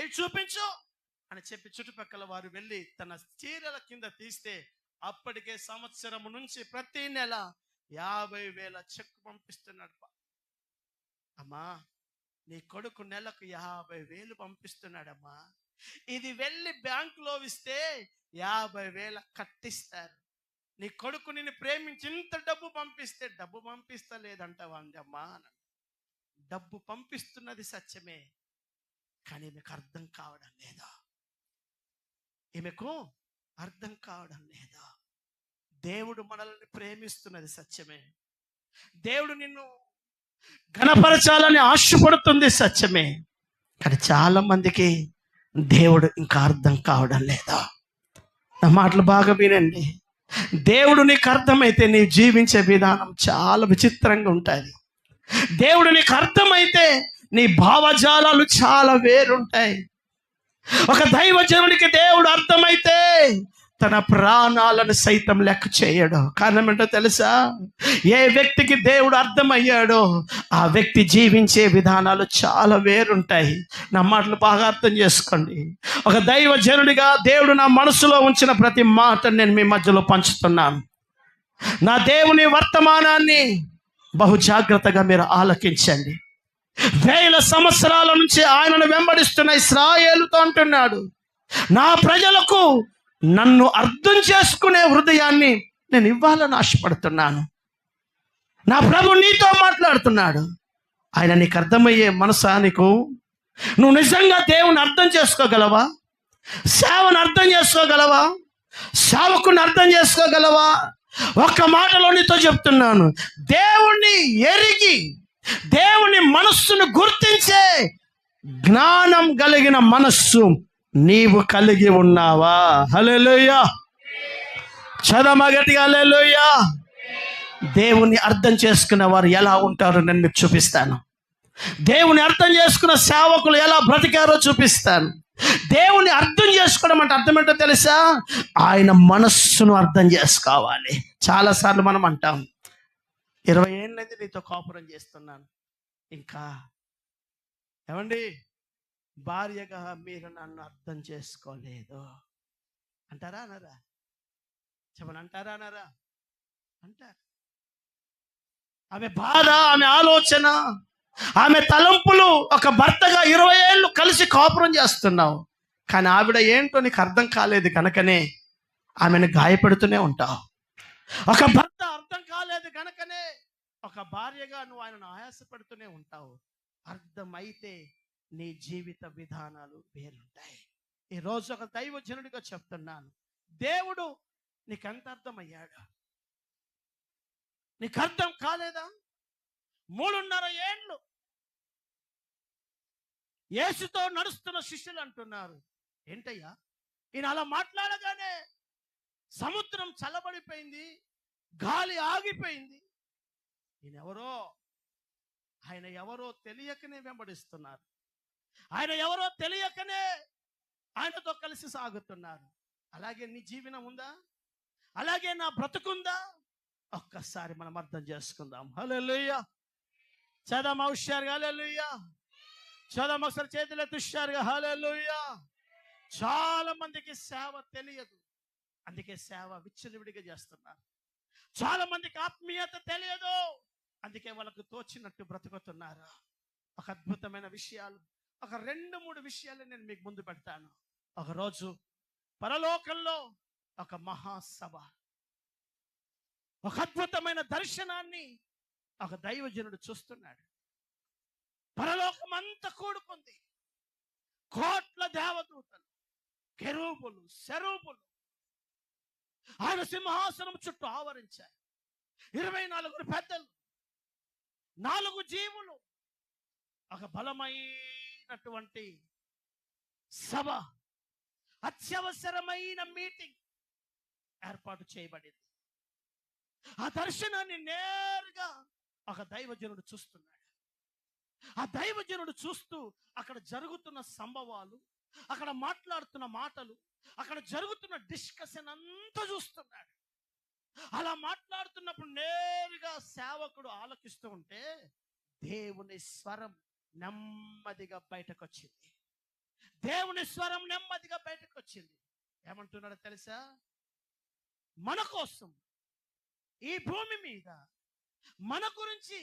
ఏది చూపించు అని చెప్పి చుట్టుపక్కల వారు వెళ్ళి తన చీరల కింద తీస్తే అప్పటికే సంవత్సరం నుంచి ప్రతి నెల 50,000 చెక్ పంపిస్తున్నాడు. అమ్మా, నీ కొడుకు నెలకు 50,000 పంపిస్తున్నాడమ్మా. ఇది వెళ్ళి బ్యాంకులో ఇస్తే 50,000 కట్టిస్తారు. నీ కొడుకు నిన్ను ప్రేమించి ఇంత డబ్బు పంపిస్తే డబ్బు పంపిస్తలేదంటావా అమ్మా. డబ్బు పంపిస్తున్నది సత్యమే, కానీ ఈమెకు అర్థం కావడం లేదా. ఈమెకు అర్థం కావడం లేదా. దేవుడు మనల్ని ప్రేమిస్తున్నది సత్యమే. దేవుడు నిన్ను ఘనపరచాలని ఆశపడుతుంది సత్యమే, కానీ చాలా మందికి దేవుడు ఇంకా అర్థం కావడం లేదా. నా మాటలు బాగా వినండి. దేవుడు నీకు అర్థమైతే నీ జీవించే విధానం చాలా విచిత్రంగా ఉంటుంది. దేవుడు నీకు అర్థమైతే నీ భావజాలాలు చాలా వేరుంటాయి. ఒక దైవజనుడికి దేవుడు అర్థమైతే తన ప్రాణాలను సైతం లెక్క చేయడు. కారణం ఏంటో తెలుసా? ఏ వ్యక్తికి దేవుడు అర్థమయ్యాడో ఆ వ్యక్తి జీవించే విధానాలు చాలా వేరుంటాయి. నా మాటలు బాగా అర్థం చేసుకోండి. ఒక దైవజనుడిగా దేవుడు నా మనసులో ఉంచిన ప్రతి మాటను నేను మీ మధ్యలో పంచుతున్నాను. నా దేవుని వర్తమానాన్ని బహు జాగ్రత్తగా మీరు ఆలకించండి. 1000 సంవత్సరాల నుంచి ఆయనను వెంబడిస్తున్న ఇశ్రాయేలుతో అంటున్నాడు, నా ప్రజలకు నన్ను అర్థం చేసుకునే హృదయాన్ని నేను ఇవ్వాలని ఆశపడుతున్నాను. నా ప్రభు నీతో మాట్లాడుతున్నాడు. ఆయన నీకు అర్థమయ్యే మనసా నీకు? నువ్వు నిజంగా దేవుని అర్థం చేసుకోగలవా? సేవను అర్థం చేసుకోగలవా? సేవకుని అర్థం చేసుకోగలవా? ఒక్క మాటలో నీతో చెప్తున్నాను, దేవుణ్ణి ఎరిగి దేవుని మనస్సును గుర్తించే జ్ఞానం కలిగిన మనస్సు నీవు కలిగి ఉన్నావా? హల్లెలూయా. చదవమా గట్టిగా హల్లెలూయా. దేవుని అర్థం చేసుకున్న వారు ఎలా ఉంటారో నేను మీకు చూపిస్తాను. దేవుని అర్థం చేసుకున్న సేవకులు ఎలా బ్రతికారో చూపిస్తాను. దేవుని అర్థం చేసుకోవడం అంటే అర్థం ఏంటో తెలుసా? ఆయన మనస్సును అర్థం చేసుకోవాలి. చాలాసార్లు మనం అంటాం, 20 ఏళ్ళైతే నీతో కాపురం చేస్తున్నాను, ఇంకా ఏమండి భార్యగా మీరు నన్ను అర్థం చేసుకోలేదు అంటారా అనరా? చెప్పని అంటారా అనరా? అంటారు. ఆమె బాధ, ఆమె ఆలోచన, ఆమె తలంపులు, ఒక భర్తగా 20 ఏళ్ళు కలిసి కాపురం చేస్తున్నావు, కానీ ఆవిడ ఏంటో నీకు అర్థం కాలేదు కనుకనే ఆమెను గాయపెడుతూనే ఉంటావు. ఒక భర్త అర్థం కాలేదు కనుకనే ఒక భార్యగా నువ్వు ఆయనను ఆయాసపడుతూనే ఉంటావు. అర్థమైతే నీ జీవిత విధానాలు వేరుంటాయి. ఈరోజు ఒక దైవజనుడిగా చెప్తున్నాను, దేవుడు నీకెంత అర్థమయ్యాడు? నీకు అర్థం కాలేదా? 3.5 ఏళ్ళు యేసుతో నడుస్తున్న శిష్యులు అంటున్నారు, ఏంటయ్యా ఈయన అలా మాట్లాడగానే సముద్రం చల్లబడిపోయింది, గాలి ఆగిపోయింది. ఆయన ఎవరో తెలియకనే వెంబడిస్తున్నారు. ఆయన ఎవరో తెలియకనే ఆయనతో కలిసి సాగుతున్నారు. అలాగే నీ జీవనం ఉందా? అలాగే నా బ్రతుకుందా? ఒక్కసారి మనం అర్థం చేసుకుందాం. హల్లెలూయా. చదమ హుషారుగా హల్లెలూయా. చదమ ఒకసారి చేతులెత్తి హుషారుగా హల్లెలూయా. చాలా మందికి సేవ తెలియదు, అందుకే సేవ విచ్చలవిడిగా చేస్తున్నారు. చాలా మందికి ఆత్మీయత తెలియదు, అందుకే వాళ్ళకు తోచినట్టు బ్రతుకుతున్నారు. ఒక అద్భుతమైన విషయాలు, ఒక 2-3 విషయాలు నేను మీకు ముందు పెడతాను. ఒకరోజు పరలోకంలో ఒక మహాసభ, ఒక అద్భుతమైన దర్శనాన్ని ఒక దైవజనుడు చూస్తున్నాడు. పరలోకం అంతా కూడుకుంది. కోట్ల దేవదూతలు, కెరూబులు, శరూబులు ఆయన సింహాసనం చుట్టూ ఆవరించారు. 24 పెద్దలు, 4 జీవులు, ఒక బలమైనటువంటి సభ, అత్యవసరమైన మీటింగ్ ఏర్పాటు చేయబడింది. ఆ దర్శనాన్ని నేరుగా ఒక దైవజనుడు చూస్తున్నాడు. ఆ దైవజనుడు చూస్తూ అక్కడ జరుగుతున్న సంభవాలు, అక్కడ మాట్లాడుతున్న మాటలు, అక్కడ జరుగుతున్న డిస్కషన్ అంతా చూస్తున్నాడు. అలా మాట్లాడుతున్నప్పుడు నేరుగా సేవకుడు ఆలకిస్తూ ఉంటే దేవుని స్వరం నెమ్మదిగా బయటకు వచ్చింది. దేవుని స్వరం నెమ్మదిగా బయటకు వచ్చింది. ఏమంటున్నాడో తెలుసా? మన కోసం ఈ భూమి మీద మన గురించి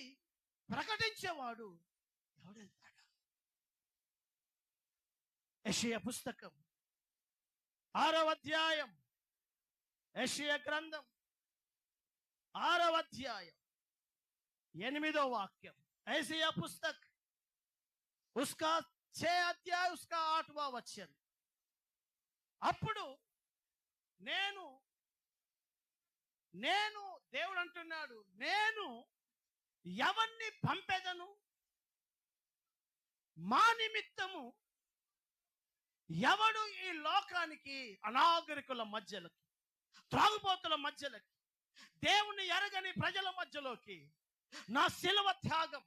ప్రకటించేవాడు ఎవడెళ్తాడా? యెషయా పుస్తకం 6వ అధ్యాయం, యెషయా గ్రంథం 6వ అధ్యాయం 8వ వాక్యం. యెషయా పుస్తక్ उसका 6 अध्याय उसका 8वां वचन. అప్పుడు నేను దేవుడు అంటున్నాడు, నేను ఎవరిని పంపెదను? మా నిమిత్తము ఎవడు ఈ లోకానికి, అనాగరికుల మధ్యలోకి, త్రాగుబోతుల మధ్యలోకి, దేవుని ఎరగని ప్రజల మధ్యలోకి నా శిలువ త్యాగం,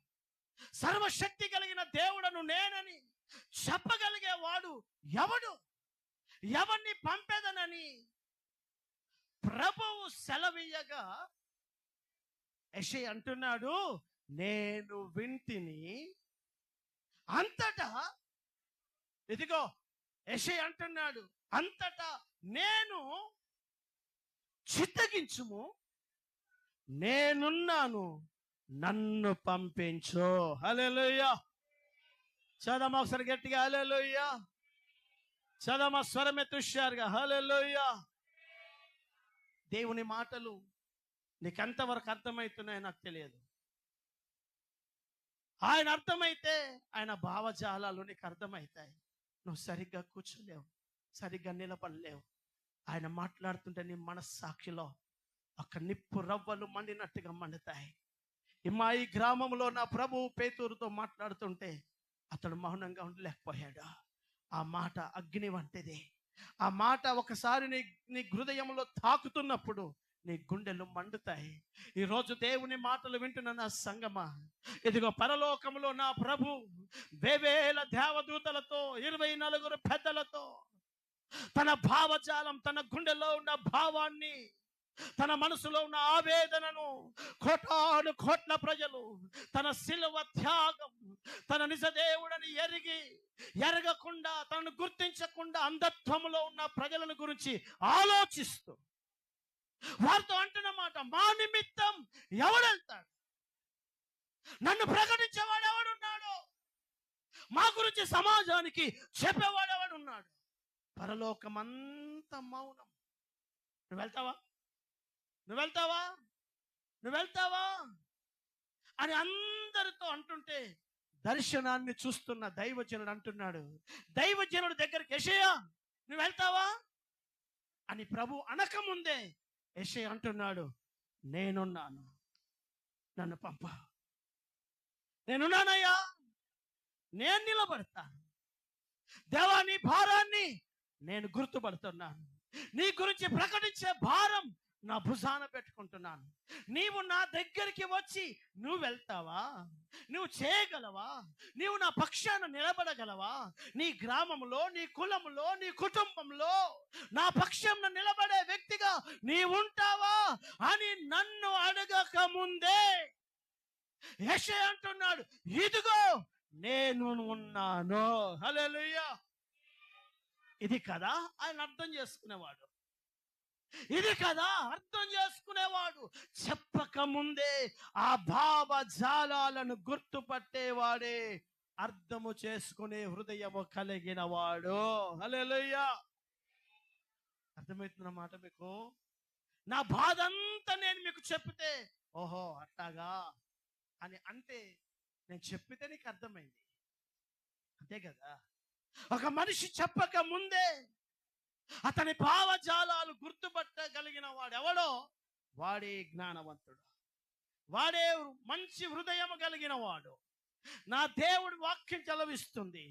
సర్వశక్తి కలిగిన దేవుడను నేనని చెప్పగలిగేవాడు ఎవడు? ఎవరిని పంపెదనని ప్రభువు సెలవీయగా యెషయా అంటున్నాడు, నేను వింటిని. అంతటా ఇదిగో యెషయా అంటున్నాడు, అంతటా నేను చిత్తగించుము, నేనున్నాను, నన్ను పంపించు. హల్లెలూయా. చదమ ఒకసారి గట్టిగా హల్లెలూయా. చదమ స్వరం ఎత్తుషారుగా హల్లెలూయా. దేవుని మాటలు నీకు ఎంతవరకు అర్థమవుతున్నాయో నాకు తెలియదు. ఆయన అర్థమైతే ఆయన భావజాలాలు నీకు అర్థమవుతాయి. నువ్వు సరిగ్గా కూర్చోలేవు, సరిగ్గా నిలబడలేవు. ఆయన మాట్లాడుతుంటే నీ మనస్సాక్షిలో ఒక నిప్పు రవ్వలు మండినట్టుగా మండుతాయి. మా ఈ గ్రామంలో నా ప్రభు పేతురుతో మాట్లాడుతుంటే అతడు మౌనంగా ఉండలేకపోయాడు. ఆ మాట అగ్ని వంటిది. ఆ మాట ఒకసారి నీ హృదయంలో తాకుతున్నప్పుడు నీ గుండెలు మండుతాయి. ఈరోజు దేవుని మాటలు వింటున్న నా సంగమా, ఇదిగో పరలోకములో నా ప్రభు వేవేల దేవదూతలతో 24 పెద్దలతో తన భావజాలం, తన గుండెలో ఉన్న భావాన్ని, తన మనసులో ఉన్న ఆవేదనను కోటాను కోట్ల ప్రజలు తన శిలువ త్యాగం, తన నిజ దేవుడని ఎరగకుండా, తనను గుర్తించకుండా అంధత్వములో ఉన్న ప్రజలను గురించి ఆలోచిస్తూ వారితో అంటున్నమాట, మా నిమిత్తం ఎవడెళ్తాడు? నన్ను ప్రకటించేవాడు ఎవడున్నాడు? మా గురించి సమాజానికి చెప్పేవాడు ఎవడున్నాడు? పరలోకమంతా మౌనం. నువ్వు వెళ్తావా? నువ్వు వెళ్తావా? నువ్వు వెళ్తావా అని అందరితో అంటుంటే దర్శనాన్ని చూస్తున్న దైవజనుడు అంటున్నాడు, దైవజనుడు దగ్గరికి, యెషయా నువ్వు వెళ్తావా అని ప్రభు అనకముందే యెషయా అంటున్నాడు, నేనున్నాను, నన్ను పంప. నేనున్నానయ్యా, నేను నిలబడతాను. దేవా, నీ భారాన్ని నేను గుర్తుపడుతున్నాను. నీ గురించి ప్రకటించే భారం నా భుజాన పెట్టుకుంటున్నాను. నీవు నా దగ్గరికి వచ్చి నువ్వు వెళ్తావా? నువ్వు చేయగలవా? నీవు నా పక్షాన నిలబడగలవా? నీ గ్రామంలో, నీ కులంలో, నీ కుటుంబంలో నా పక్షంలో నిలబడే వ్యక్తిగా నీవుంటావా అని నన్ను అడగక ముందే యెషయా అంటున్నాడు, ఇదిగో నేను ఉన్నాను. హల్లెలూయా. ఇది కదా ఆయన అర్థం చేసుకునేవాడు. ఇది కదా అర్థం చేసుకునేవాడు. చెప్పక ముందే ఆ భావజాలాలను గుర్తుపట్టేవాడే అర్థము చేసుకునే హృదయము కలిగిన వాడు. హల్లెలూయా. అర్థమవుతున్న మాట మీకు? నా బాధ అంతా నేను మీకు చెప్తే, ఓహో అట్టాగా అని అంటే, నేను చెప్పితే నీకు అర్థమైంది, అంతే కదా. ఒక మనిషి చెప్పక ముందే అతని భావజాలాలు గుర్తుపట్టగలిగిన వాడు ఎవడో వాడే జ్ఞానవంతుడు, వాడే మంచి హృదయం కలిగిన వాడు. నా దేవుడి వాక్యం చలవిస్తుంది.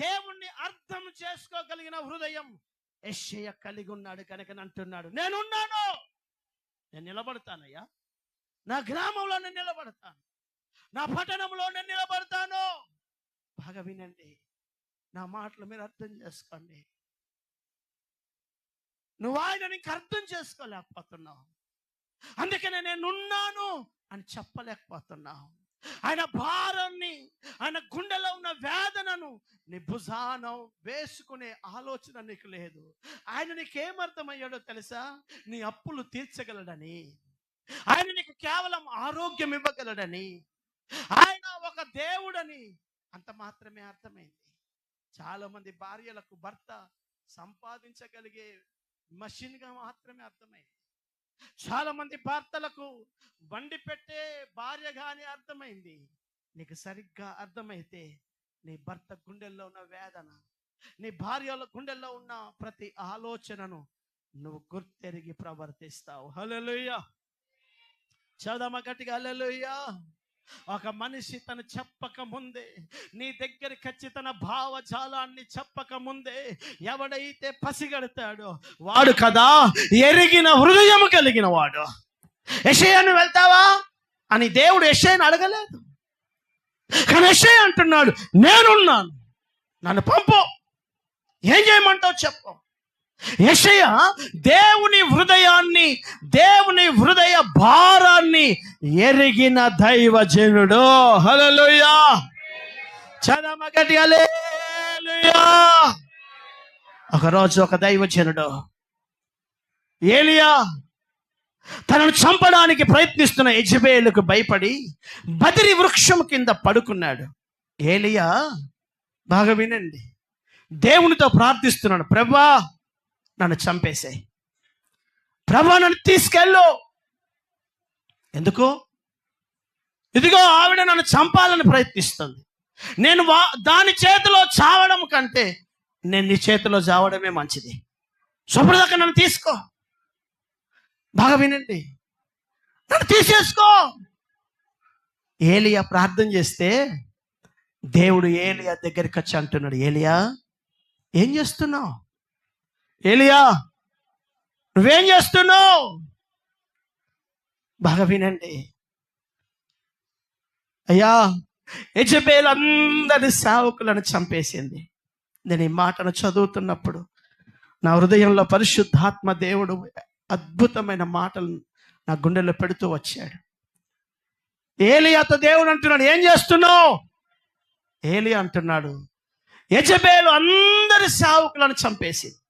దేవుణ్ణి అర్థం చేసుకోగలిగిన హృదయం యెషయా కలిగి ఉన్నాడు కనుక అంటున్నాడు, నేనున్నాను, నేను నిలబడతానయ్యా. నా గ్రామంలో నేను నిలబడతాను, నా పట్టణంలో నేను నిలబడతాను. బాగా వినండి, నా మాటలు మీరు అర్థం చేసుకోండి. నువ్వు ఆయన నీకు అర్థం చేసుకోలేకపోతున్నావు, అందుకనే నేనున్నాను అని చెప్పలేకపోతున్నావు. ఆయన భారాన్ని, ఆయన గుండెలో ఉన్న వేదనను నీ భుజాన వేసుకునే ఆలోచన నీకు లేదు. ఆయన నీకేమర్థమయ్యాడో తెలుసా? నీ అప్పులు తీర్చగలడని, ఆయన నీకు కేవలం ఆరోగ్యం ఇవ్వగలడని, ఆయన ఒక దేవుడని అంత మాత్రమే అర్థమైంది. చాలా మంది భార్యలకు భర్త సంపాదించగలిగే మషిన్ గా మాత్రమే అర్థమైంది. చాలా మంది భర్తలకు వండి పెట్టే భార్యగానే అర్థమైంది. నీకు సరిగ్గా అర్థమైతే నీ భర్త గుండెల్లో ఉన్న వేదన, నీ భార్యల గుండెల్లో ఉన్న ప్రతి ఆలోచనను నువ్వు గుర్తెరిగి ప్రవర్తిస్తావు. హల్లెలూయా. చదమ గట్టిగా హల్లెలూయా. ఒక మనిషి తను చెప్పక ముందే, నీ దగ్గరికి వచ్చి తన భావజాలాన్ని చెప్పక ముందే ఎవడైతే పసిగడతాడో వాడు కదా ఎరిగిన హృదయము కలిగిన వాడు. యెషయాను వెళ్తావా అని దేవుడు యెషయాను అడగలేదు. కానీ యెషయా అంటున్నాడు, నేనున్నాను, నన్ను పంపు, ఏం చేయమంటావు చెప్పు. యెషయా దేవుని హృదయాన్ని, దేవుని హృదయ భారాన్ని ఎరిగిన దైవజనుడు. హల్లెలూయా. చదమగటి హల్లెలూయా. ఒకరోజు ఒక దైవజనుడు ఏలియా తనను చంపడానికి ప్రయత్నిస్తున్న యెజబెలుకు భయపడి బదిరి వృక్షం కింద పడుకున్నాడు. ఏలియా బాగా వినండి, దేవునితో ప్రార్థిస్తున్నాడు, ప్రభువా నన్ను చంపేసాయి, ప్రభువా నన్ను తీసుకెళ్ళు. ఎందుకు? ఇదిగో ఆవిడ నన్ను చంపాలని ప్రయత్నిస్తుంది, నేను దాని చేతిలో చావడం కంటే నేను నీ చేతిలో చావడమే మంచిది, శుభ్రదక్క నన్ను తీసుకో. బాగా వినండి, నన్ను తీసేసుకో. ఏలియా ప్రార్థన చేస్తే దేవుడు ఏలియా దగ్గరికి వచ్చి అంటున్నాడు, ఏలియా ఏం చేస్తున్నావు? ఏలియా నువ్వేం చేస్తున్నావు? బాగా వినండి, అయ్యా యెజబెలు అందరి సేవకులను చంపేసింది. నేను ఈ మాటను చదువుతున్నప్పుడు నా హృదయంలో పరిశుద్ధాత్మ దేవుడు అద్భుతమైన మాటలు నా గుండెల్లో పెడుతూ వచ్చాడు. ఏలియాతో దేవుడు అంటున్నాడు, ఏం చేస్తున్నావు? ఏలియా అంటున్నాడు, యెజబెలు అందరి సేవకులను చంపేసింది,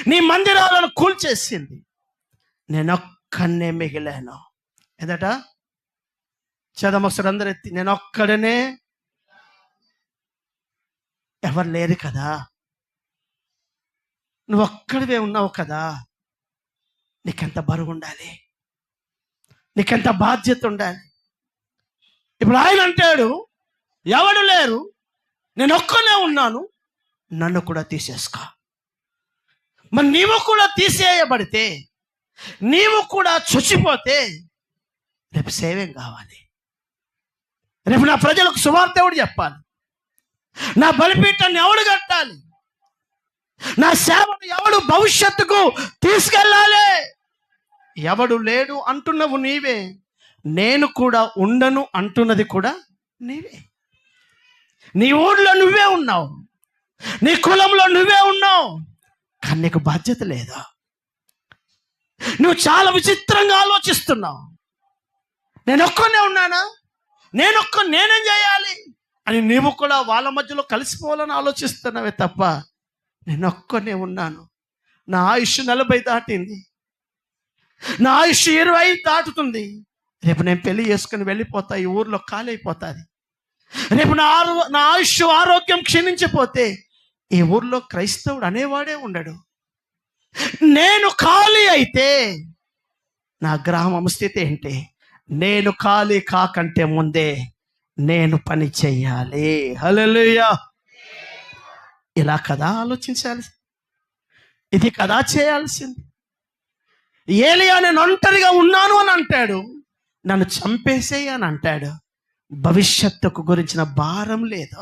నీ మందిరాలను కూల్చేసింది, నేనొక్కనే మిగిలాను. ఏదట చదమొకసారి అందరు ఎత్తి, నేనొక్కడనే, ఎవరు లేరు కదా, నువ్వు ఒక్కడివే ఉన్నావు కదా, నీకెంత బరువు ఉండాలి, నీకెంత బాధ్యత ఉండాలి. ఇప్పుడు ఆయన అంటాడు, ఎవడు లేరు, నేను ఒక్కనే ఉన్నాను, నన్ను కూడా తీసేసుకో. మరి నీవు కూడా తీసేయబడితే, నీవు కూడా చచ్చిపోతే రేపు సేవేం కావాలి? రేపు నా ప్రజలకు సువార్త ఎవడు చెప్పాలి? నా బలిపీఠాన్ని ఎవడు కట్టాలి? నా సేవను ఎవడు భవిష్యత్తుకు తీసుకెళ్ళాలి? ఎవడు లేడు అంటున్నవు నీవే, నేను కూడా ఉండను అంటున్నది కూడా నీవే. నీ ఊళ్ళో నువ్వే ఉన్నావు, నీ కులంలో నువ్వే ఉన్నావు, కానీ నీకు బాధ్యత లేదా? నువ్వు చాలా విచిత్రంగా ఆలోచిస్తున్నావు. నేను ఒక్కనే ఉన్నానా, నేనేం చేయాలి అని నీవు కూడా వాళ్ళ మధ్యలో కలిసిపోవాలని ఆలోచిస్తున్నావే తప్ప, నేను ఒక్కనే ఉన్నాను, నా ఆయుష్ 40 దాటింది, నా ఆయుష్ 20 దాటుతుంది, రేపు నేను పెళ్లి చేసుకుని వెళ్ళిపోతా, ఈ ఊర్లో ఖాళీ అయిపోతుంది, రేపు నా ఆయుష్ ఆరోగ్యం క్షీణించిపోతే ఈ ఊర్లో క్రైస్తవుడు అనేవాడే ఉండడు, నేను ఖాళీ అయితే నా గ్రామం స్థితి ఏంటి? నేను ఖాళీ కాకంటే ముందే నేను పని చెయ్యాలి. హల్లెలూయా. ఇలా కదా ఆలోచించాలి, ఇది కదా చేయాల్సింది. ఏలియా నేను ఒంటరిగా ఉన్నాను అని అంటాడు, నన్ను చంపేసేయి అని అంటాడు, భవిష్యత్తుకు గురించిన భారం లేదు.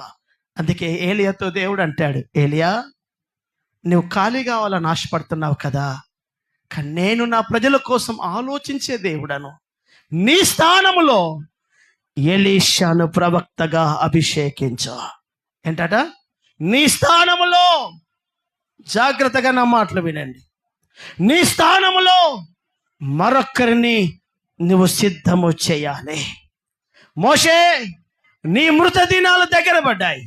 అందుకే ఏలియాతో దేవుడు అంటాడు, ఏలియా నువ్వు ఖాళీ కావాలని ఆశపడుతున్నావు కదా, కానీ నేను నా ప్రజల కోసం ఆలోచించే దేవుడను, నీ స్థానములో ఎలీషాను ప్రవక్తగా అభిషేకించు. ఏంటట? నీ స్థానములో, జాగ్రత్తగా నా మాటలు వినండి, నీ స్థానములో మరొక్కరిని నువ్వు సిద్ధము చేయాలి. మోషే నీ మృత దినాలు దగ్గర పడ్డాయి,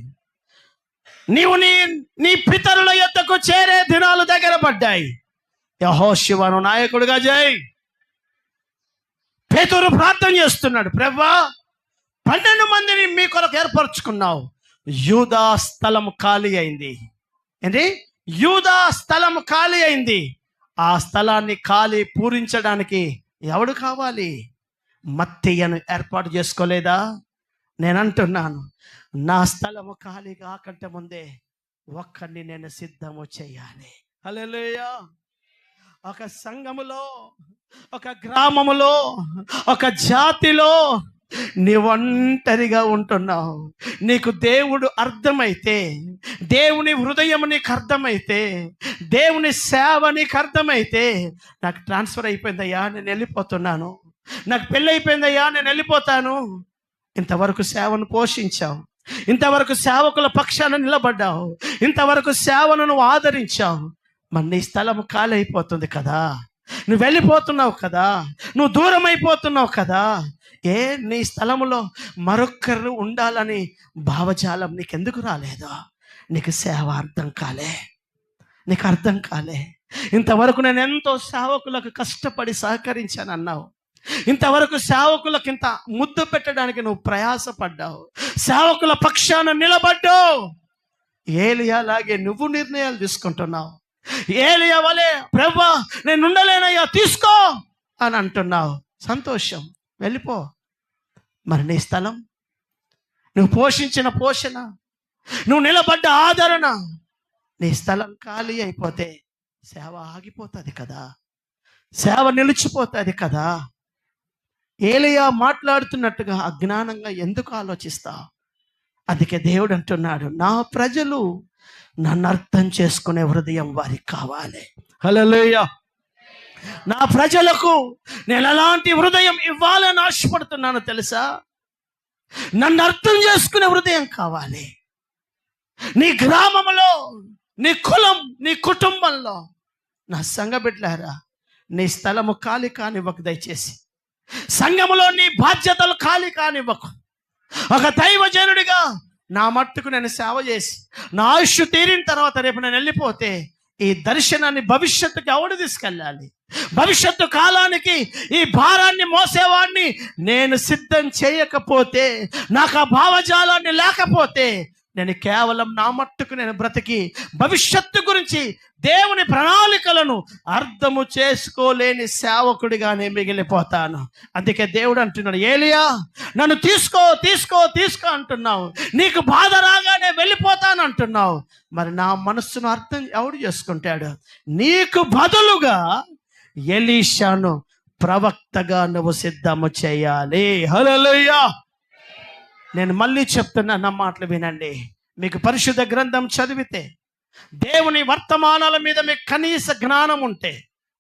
నీవు నీ నీ పితరుల యొద్దకు చేరే దినాలు దగ్గర పడ్డాయి. యెహోషువను నాయకుడిగా చేయి. పేతురు ప్రార్థన చేస్తున్నాడు, ప్రభువా 12 మందిని మీ కొరకు ఏర్పరచుకున్నావు. యూదా స్థలం ఖాళీ అయింది. ఏంటి? యూదా స్థలం ఖాళీ అయింది. ఆ స్థలాన్ని ఖాళీ పూరించడానికి ఎవడు కావాలి? మత్తయ్యను ఏర్పాటు చేసుకోలేదా? నేను అంటున్నాను, నా స్థలము ఖాళీ కాకంటే ముందే ఒక్కడిని నేను సిద్ధము చేయాలి. హల్లెలూయా. ఒక సంఘములో, ఒక గ్రామములో, ఒక జాతిలో నీవు ఒంటరిగా ఉంటున్నావు. నీకు దేవుడు అర్థమైతే, దేవుని హృదయం నీకు అర్థమైతే, దేవుని సేవ నీకు అర్థమైతే, నాకు ట్రాన్స్ఫర్ అయిపోయిందయ్యా, నేను వెళ్ళిపోతున్నాను, నాకు పెళ్ళి అయిపోయిందయ్యా, నేను వెళ్ళిపోతాను. ఇంతవరకు సేవను పోషించావు, ఇంతవరకు సేవకుల పక్షాన నిలబడ్డావు, ఇంతవరకు సేవను నువ్వు ఆదరించావు. మరి నీ స్థలం ఖాళీ అయిపోతుంది కదా, నువ్వు వెళ్ళిపోతున్నావు కదా, నువ్వు దూరం అయిపోతున్నావు కదా. నీ స్థలములో మరొక్కరు ఉండాలని భావజాలం నీకెందుకు రాలేదో? నీకు సేవ అర్థం కాలే, నీకు అర్థం కాలే. ఇంతవరకు నేను ఎంతో సేవకులకు కష్టపడి సహకరించాను అన్నావు, ఇంతవరకు సేవకులకు ఇంత ముద్దు పెట్టడానికి నువ్వు ప్రయాసపడ్డావు, సేవకుల పక్షాన నిలబడ్డావు. ఏలియాలాగే నువ్వు నిర్ణయాలు తీసుకుంటున్నావు. ఏలియా వలే, ప్రభువా నేను ఉండలేనయ్యా, తీసుకో అని అంటున్నావు. సంతోషం, వెళ్ళిపో. మరి నీ స్థలం, నువ్వు పోషించిన పోషణ, నువ్వు నిలబడ్డ ఆదరణ, నీ స్థలం ఖాళీ అయిపోతే సేవ ఆగిపోతుంది కదా, సేవ నిలిచిపోతుంది కదా. ఏలియా మాట్లాడుతున్నట్టుగా అజ్ఞానంగా ఎందుకు ఆలోచిస్తావు? అందుకే దేవుడు అంటున్నాడు, నా ప్రజలు నన్ను అర్థం చేసుకునే హృదయం వారికి కావాలి. హల్లెలూయా. నా ప్రజలకు నేను ఎలాంటి హృదయం ఇవ్వాలని ఆశపడుతున్నానో తెలుసా? నన్ను అర్థం చేసుకునే హృదయం కావాలి. నీ గ్రామంలో, నీ కులం, నీ కుటుంబంలో, నా సంఘ బిడ్డలారా, నీ స్థలము ఖాళీ కానివ్వకు దయచేసి. సంఘములో నీ బాధ్యతలు ఖాళీ కానివ్వకు. ఒక దైవజనుడిగా నా మట్టుకు నేను సేవ చేసి నా ఆయుష్ తీరిన తర్వాత రేపు నేను వెళ్ళిపోతే ఈ దర్శనాన్ని భవిష్యత్తుకి ఎవడు తీసుకెళ్ళాలి? భవిష్యత్తు కాలానికి ఈ భారాన్ని మోసేవాడిని నేను సిద్ధం చేయకపోతే, నాకు ఆ భావజాలాన్ని లేకపోతే, నేను కేవలం నా మట్టుకు నేను బ్రతికి భవిష్యత్తు గురించి దేవుని ప్రణాళికలను అర్థము చేసుకోలేని సేవకుడిగానే మిగిలిపోతాను. అందుకే దేవుడు అంటున్నాడు, ఏలియా నన్ను తీసుకో తీసుకో తీసుకో అంటున్నావు, నీకు బాధ రాగానే వెళ్ళిపోతాను అంటున్నావు. మరి నా మనస్సును అర్థం ఎవడు చేసుకుంటాడు? నీకు బదులుగా ఎలీషాను ప్రవక్తగా నువ్వు సిద్ధము చేయాలి. హల్లెలూయా. నేను మళ్ళీ చెప్తున్నా, నా మాటలు వినండి. మీకు పరిశుద్ధ గ్రంథం చదివితే, దేవుని వర్తమానాల మీద మీకు కనీస జ్ఞానం ఉంటే,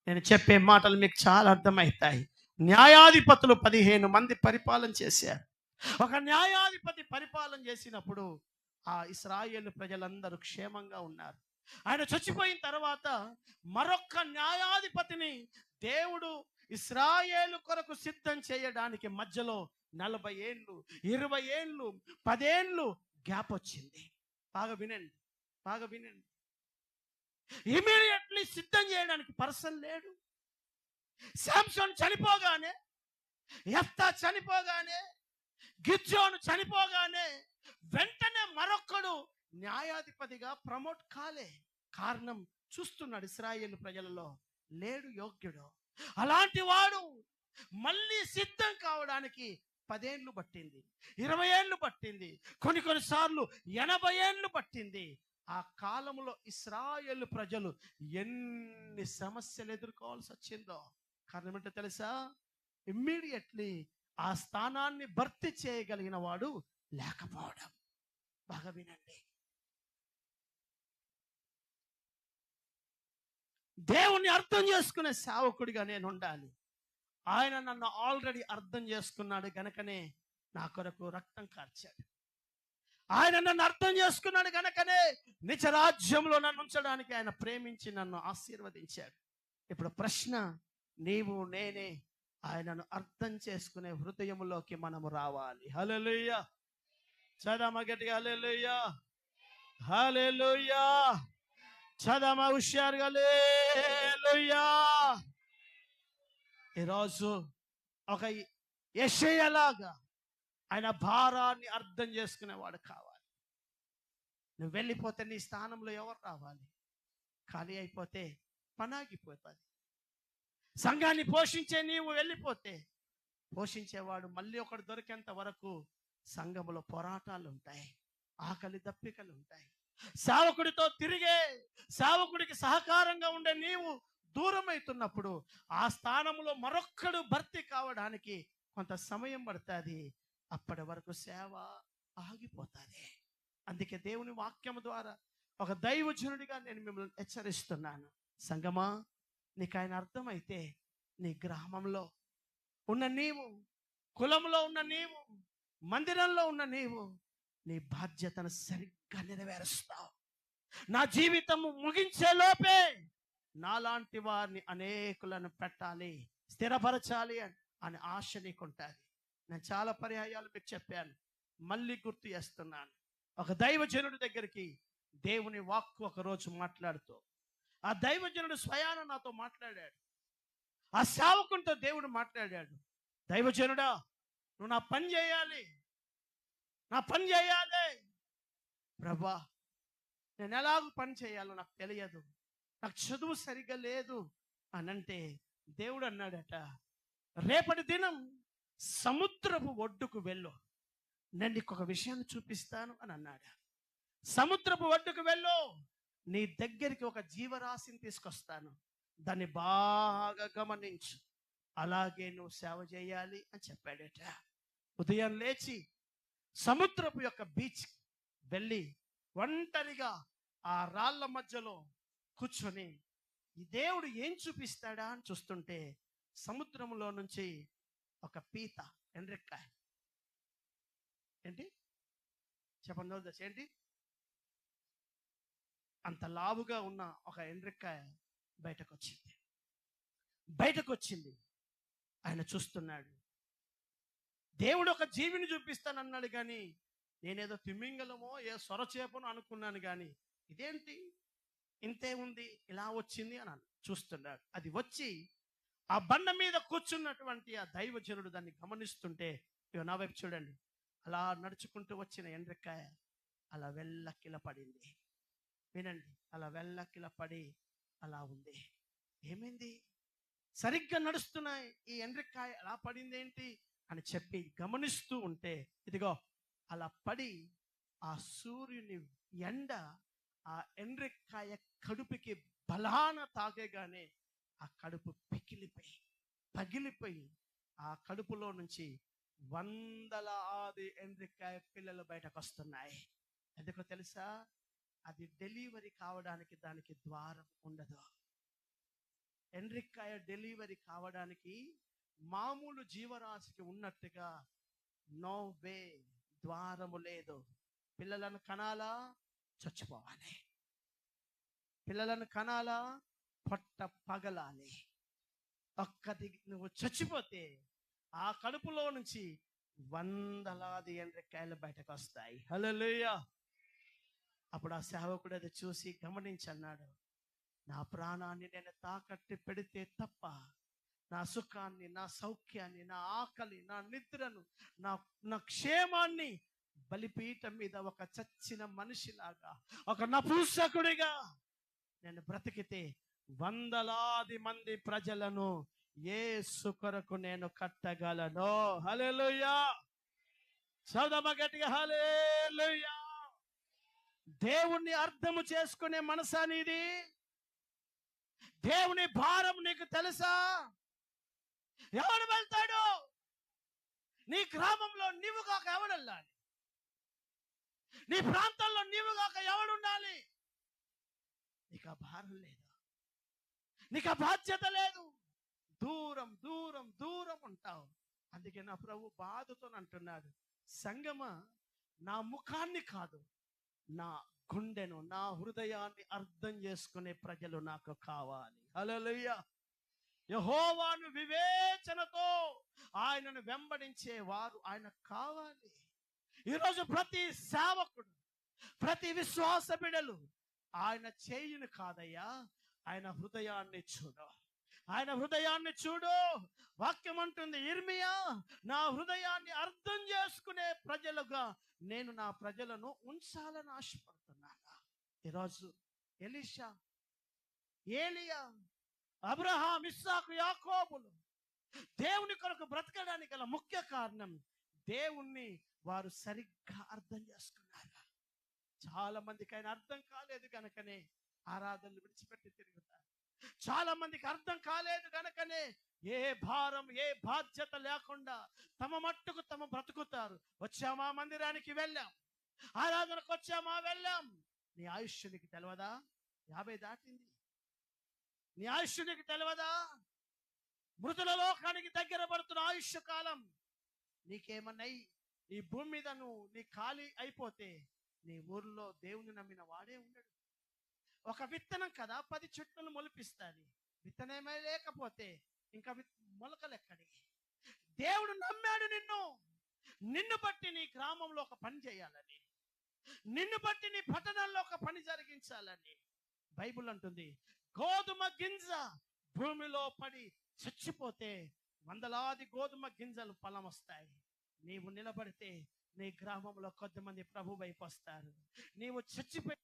నేను చెప్పే మాటలు మీకు చాలా అర్థమవుతాయి. న్యాయాధిపతులు 15 మంది పరిపాలన చేశారు. ఒక న్యాయాధిపతి పరిపాలన చేసినప్పుడు ఆ ఇశ్రాయేలు ప్రజలందరూ క్షేమంగా ఉన్నారు. ఆయన చచ్చిపోయిన తర్వాత మరొక న్యాయాధిపతిని దేవుడు ఇశ్రాయేలు కొరకు సిద్ధం చేయడానికి మధ్యలో 40 ఏళ్ళు, 20 ఏళ్ళు, 10 ఏళ్ళు గ్యాప్ వచ్చింది. బాగా వినండి, బాగా వినండి. ఇమీడియట్లీ సిద్ధం చేయడానికి పర్సన్ లేడు. శాంసన్ చనిపోగానే, యెఫ్తా చనిపోగానే, గిద్యోను చనిపోగానే వెంటనే మరొక్కడు న్యాయాధిపతిగా ప్రమోట్ కాలే. కారణం చూస్తున్నాడు, ఇశ్రాయేలు ప్రజలలో లేడు యోగ్యుడు. అలాంటి వాడు మళ్ళీ సిద్ధం కావడానికి 10 ఏళ్ళు పట్టింది, 20 ఏళ్ళు పట్టింది, కొన్నిసార్లు 80 ఏళ్ళు పట్టింది. ఆ కాలంలో ఇశ్రాయేలు ప్రజలు ఎన్ని సమస్యలు ఎదుర్కోవాల్సి వచ్చిందో. కారణం ఏంటో తెలుసా? ఇమ్మీడియట్లీ ఆ స్థానాన్ని భర్తీ చేయగలిగిన వాడు లేకపోవడం. బాగా వినండి. దేవుణ్ణి అర్థం చేసుకునే సేవకుడిగా నేను ఉండాలి. ఆయన నన్ను ఆల్రెడీ అర్థం చేసుకున్నాడు గనకనే నా కొరకు రక్తం కార్చాడు. ఆయన నన్ను అర్థం చేసుకున్నాడు గనకనే నిజ రాజ్యంలో నన్ను ఉంచడానికి ఆయన ప్రేమించి నన్ను ఆశీర్వదించాడు. ఇప్పుడు ప్రశ్న, నీవు నేనే ఆయనను అర్థం చేసుకునే హృదయములోకి మనము రావాలి. హల్లెలూయా. చదమ గట్టిగా హల్లెలూయా. హల్లెలూయా. చదమ హుషారుగా హల్లెలూయా. ఈరోజు ఒక యెషయాలాగా ఆయన భారాన్ని అర్థం చేసుకునేవాడు కావాలి. నువ్వు వెళ్ళిపోతే నీ స్థానంలో ఎవరు రావాలి? ఖాళీ అయిపోతే పనాగిపోతుంది. సంఘాన్ని పోషించే నీవు వెళ్ళిపోతే పోషించేవాడు మళ్ళీ ఒకడు దొరికేంత వరకు సంఘములో పోరాటాలు ఉంటాయి, ఆకలి దప్పికలు ఉంటాయి. సేవకుడితో తిరిగే, సేవకుడికి సహకారంగా ఉండే నీవు దూరం అవుతున్నప్పుడు ఆ స్థానంలో మరొక్కడు భర్తీ కావడానికి కొంత సమయం పడుతుంది. అప్పటి వరకు సేవ ఆగిపోతుంది. అందుకే దేవుని వాక్యం ద్వారా ఒక దైవజనుడిగా నేను మిమ్మల్ని హెచ్చరిస్తున్నాను. సంగమా, నీకు ఆయన అర్థమైతే నీ గ్రామంలో ఉన్న నీవు, కులంలో ఉన్న నీవు, మందిరంలో ఉన్న నీవు నీ బాధ్యతను సరిగ్గా నెరవేరుస్తావు. నా జీవితం ముగించే లోపే నాలాంటి వారిని అనేకులను పెట్టాలి, స్థిరపరచాలి అని ఆశ నీకుంటుంది. నేను చాలా పర్యాయాలు మీకు చెప్పాను, మళ్ళీ గుర్తు చేస్తున్నాను. ఒక దైవజనుడి దగ్గరికి దేవుని వాక్కు ఒకరోజు మాట్లాడుతూ, ఆ దైవజనుడు స్వయాన నాతో మాట్లాడాడు. ఆ సేవకునితో దేవుడు మాట్లాడాడు. దైవజనుడా, నువ్వు నా పని చేయాలి, నా పని చేయాలి. ప్రభా, నేను ఎలాగో పని చేయాలో నాకు తెలియదు, నాకు చదువు సరిగ్గా లేదు అని అంటే దేవుడు అన్నాడట, రేపటి దినం సముద్రపు ఒడ్డుకు వెళ్ళు, నేను నీకు ఒక విషయాన్ని చూపిస్తాను అని అన్నాడు. సముద్రపు ఒడ్డుకు వెళ్ళు, నీ దగ్గరికి ఒక జీవరాశిని తీసుకొస్తాను, దాన్ని బాగా గమనించు, అలాగే నువ్వు సేవ చేయాలి అని చెప్పాడట. ఉదయం లేచి సముద్రపు యొక్క బీచ్ వెళ్ళి ఒంటరిగా ఆ రాళ్ళ మధ్యలో కూర్చొని ఈ దేవుడు ఏం చూపిస్తాడా అని చూస్తుంటే సముద్రంలో నుంచి ఒక పీత, ఎండ్రిక్కాయ, ఏంటి చెప్పండి, ఏంటి అంత లావుగా ఉన్న ఒక ఎండ్రిక్కాయ బయటకు వచ్చింది. ఆయన చూస్తున్నాడు. దేవుడు ఒక జీవిని చూపిస్తానన్నాడు, కానీ నేనేదో తిమింగలమో ఏ సొరచేపనో అనుకున్నాను, కానీ ఇదేంటి ఇంతే ఉంది, ఇలా వచ్చింది అని చూస్తున్నాడు. అది వచ్చి ఆ బండ మీద కూర్చున్నటువంటి ఆ దైవజనుడు దాన్ని గమనిస్తుంటే, నా వైపు చూడండి, అలా నడుచుకుంటూ వచ్చిన ఎండ్రిక్కాయ అలా వెళ్ళకిల పడింది. వినండి, అలా వెళ్ళకిల పడి అలా ఉంది. ఏమైంది? సరిగ్గా నడుస్తున్నాయి, ఈ ఎండ్రిక్కాయ అలా పడింది ఏంటి అని చెప్పి గమనిస్తూ ఉంటే, ఇదిగో అలా పడి ఆ సూర్యుని ఎండ ఆ ఎండ్రిక్కాయ కడుపుకి బలాన తాగేగానే ఆ కడుపు పగిలిపోయి ఆ కడుపులో నుంచి వందలాది ఎండ్రిక్కాయ పిల్లలు బయటకు వస్తున్నాయి. ఎందుకో తెలుసా? అది డెలివరీ కావడానికి దానికి ద్వారం ఉండదు. ఎండ్రిక్కాయ డెలివరీ కావడానికి మామూలు జీవరాశికి ఉన్నట్టుగా నో వే, ద్వారము లేదు. పిల్లలను కనాలా, చచ్చిపోవాలి. పిల్లలను కనాలా, పొట్ట పగలాలి. ఒక్కటి నువ్వు చచ్చిపోతే ఆ కడుపులో నుంచి వందలాది ఎండ్రిక్కాయలు బయటకు వస్తాయి. హల్లెలూయా. అప్పుడు ఆ సేవకుడు అది చూసి గమనించన్నాడు, నా ప్రాణాన్ని నేను తాకట్టు పెడితే తప్ప నా సుఖాన్ని, నా సౌఖ్యాన్ని, నా ఆకలి, నా నిద్రను, నా క్షేమాన్ని బలిపీఠం మీద ఒక చచ్చిన మనిషిలాగా, ఒక నపుంసకుడిగా నేను బ్రతికితే వందలాది మంది ప్రజలను యేసు కొరకు నేను కట్టగలను. హల్లెలూయా. చదవ గట్టిగా హల్లెలూయా. దేవుణ్ణి అర్థము చేసుకునే మనసా నీది? దేవుని భారం నీకు తెలుసా? ఎవడు వెళ్తాడు? నీ గ్రామంలో నీవు కాక ఎవడు వెళ్ళాలి? నీ ప్రాంతంలో నీవు కాక ఎవడు ఉండాలి? నీకు ఆ భారం లేదు, నీకు ఆ బాధ్యత లేదు. దూరం దూరం దూరం ఉంటావు. అందుకే నా ప్రభు బాధతో అంటున్నాడు, సంగమా, నా ముఖాన్ని కాదు, నా గుండెను, నా హృదయాన్ని అర్థం చేసుకునే ప్రజలు నాకు కావాలి. హల్లెలూయా. యెహోవాను వివేచనతో ఆయనను వెంబడించే వారు ఆయన కావాలి. ఈరోజు ప్రతి సేవకుడు ప్రతి విశ్వాస బిడలు ఆయన చేయును కాదయ్యా, ఆయన హృదయాన్ని చూడు. ఆయన హృదయాన్ని చూడు. వాక్యం అంటుంది, ఇర్మియా, నా హృదయాన్ని అర్థం చేసుకునే ప్రజలుగా నేను నా ప్రజలను ఉంచాలని ఆశపడుతున్నాను. ఈరోజు ఎలీషా, ఏలియా, అబ్రహాం, ఇస్సాకు, యాకోబులు దేవుని కొరకు బ్రతకడానికి గల ముఖ్య కారణం దేవుణ్ణి వారు సరిగ్గా అర్థం చేసుకున్నారు. చాలా మందికి ఆయన అర్థం కాలేదు కనుకనే ఆరాధనలు విడిచిపెట్టి తిరుగుతారు. చాలా మందికి అర్థం కాలేదు కనుకనే ఏ భారం, ఏ బాధ్యత లేకుండా తమ మట్టుకు తమ బ్రతుకుతారు. వచ్చామా, మందిరానికి వెళ్ళాం, ఆరాధనకు వచ్చామా, వెళ్ళాం. నీ ఆయుష్షు నీకు తెలియదా? 50 దాటింది. నీ ఆయుష్షు నీకు తెలియదా? మృతుల లోకానికి దగ్గర పడుతున్న ఆయుష్య కాలం. నీకేమన్నాయి? ఈ భూమి మీద నీ ఖాళీ అయిపోతే నీ ఊర్లో దేవుని నమ్మిన వాడే ఉండడు. ఒక విత్తనం కదా 10 చెట్లను మొలిపిస్తుంది. విత్తనమే లేకపోతే ఇంకా మొలకలెక్కడి? దేవుడు నమ్మాడు నిన్ను బట్టి నీ గ్రామంలో ఒక పని చేయాలని, నిన్ను బట్టి నీ పట్టణంలో ఒక పని జరిగించాలని. బైబిల్ అంటుంది, గోధుమ గింజ భూమిలో పడి చచ్చిపోతే వందలాది గోధుమ గింజలు ఫలం వస్తాయి. నీవు నిలబడితే నీ గ్రామంలో కొద్దిమంది ప్రభు వైపు వస్తారు. నీవు చచ్చిపోయి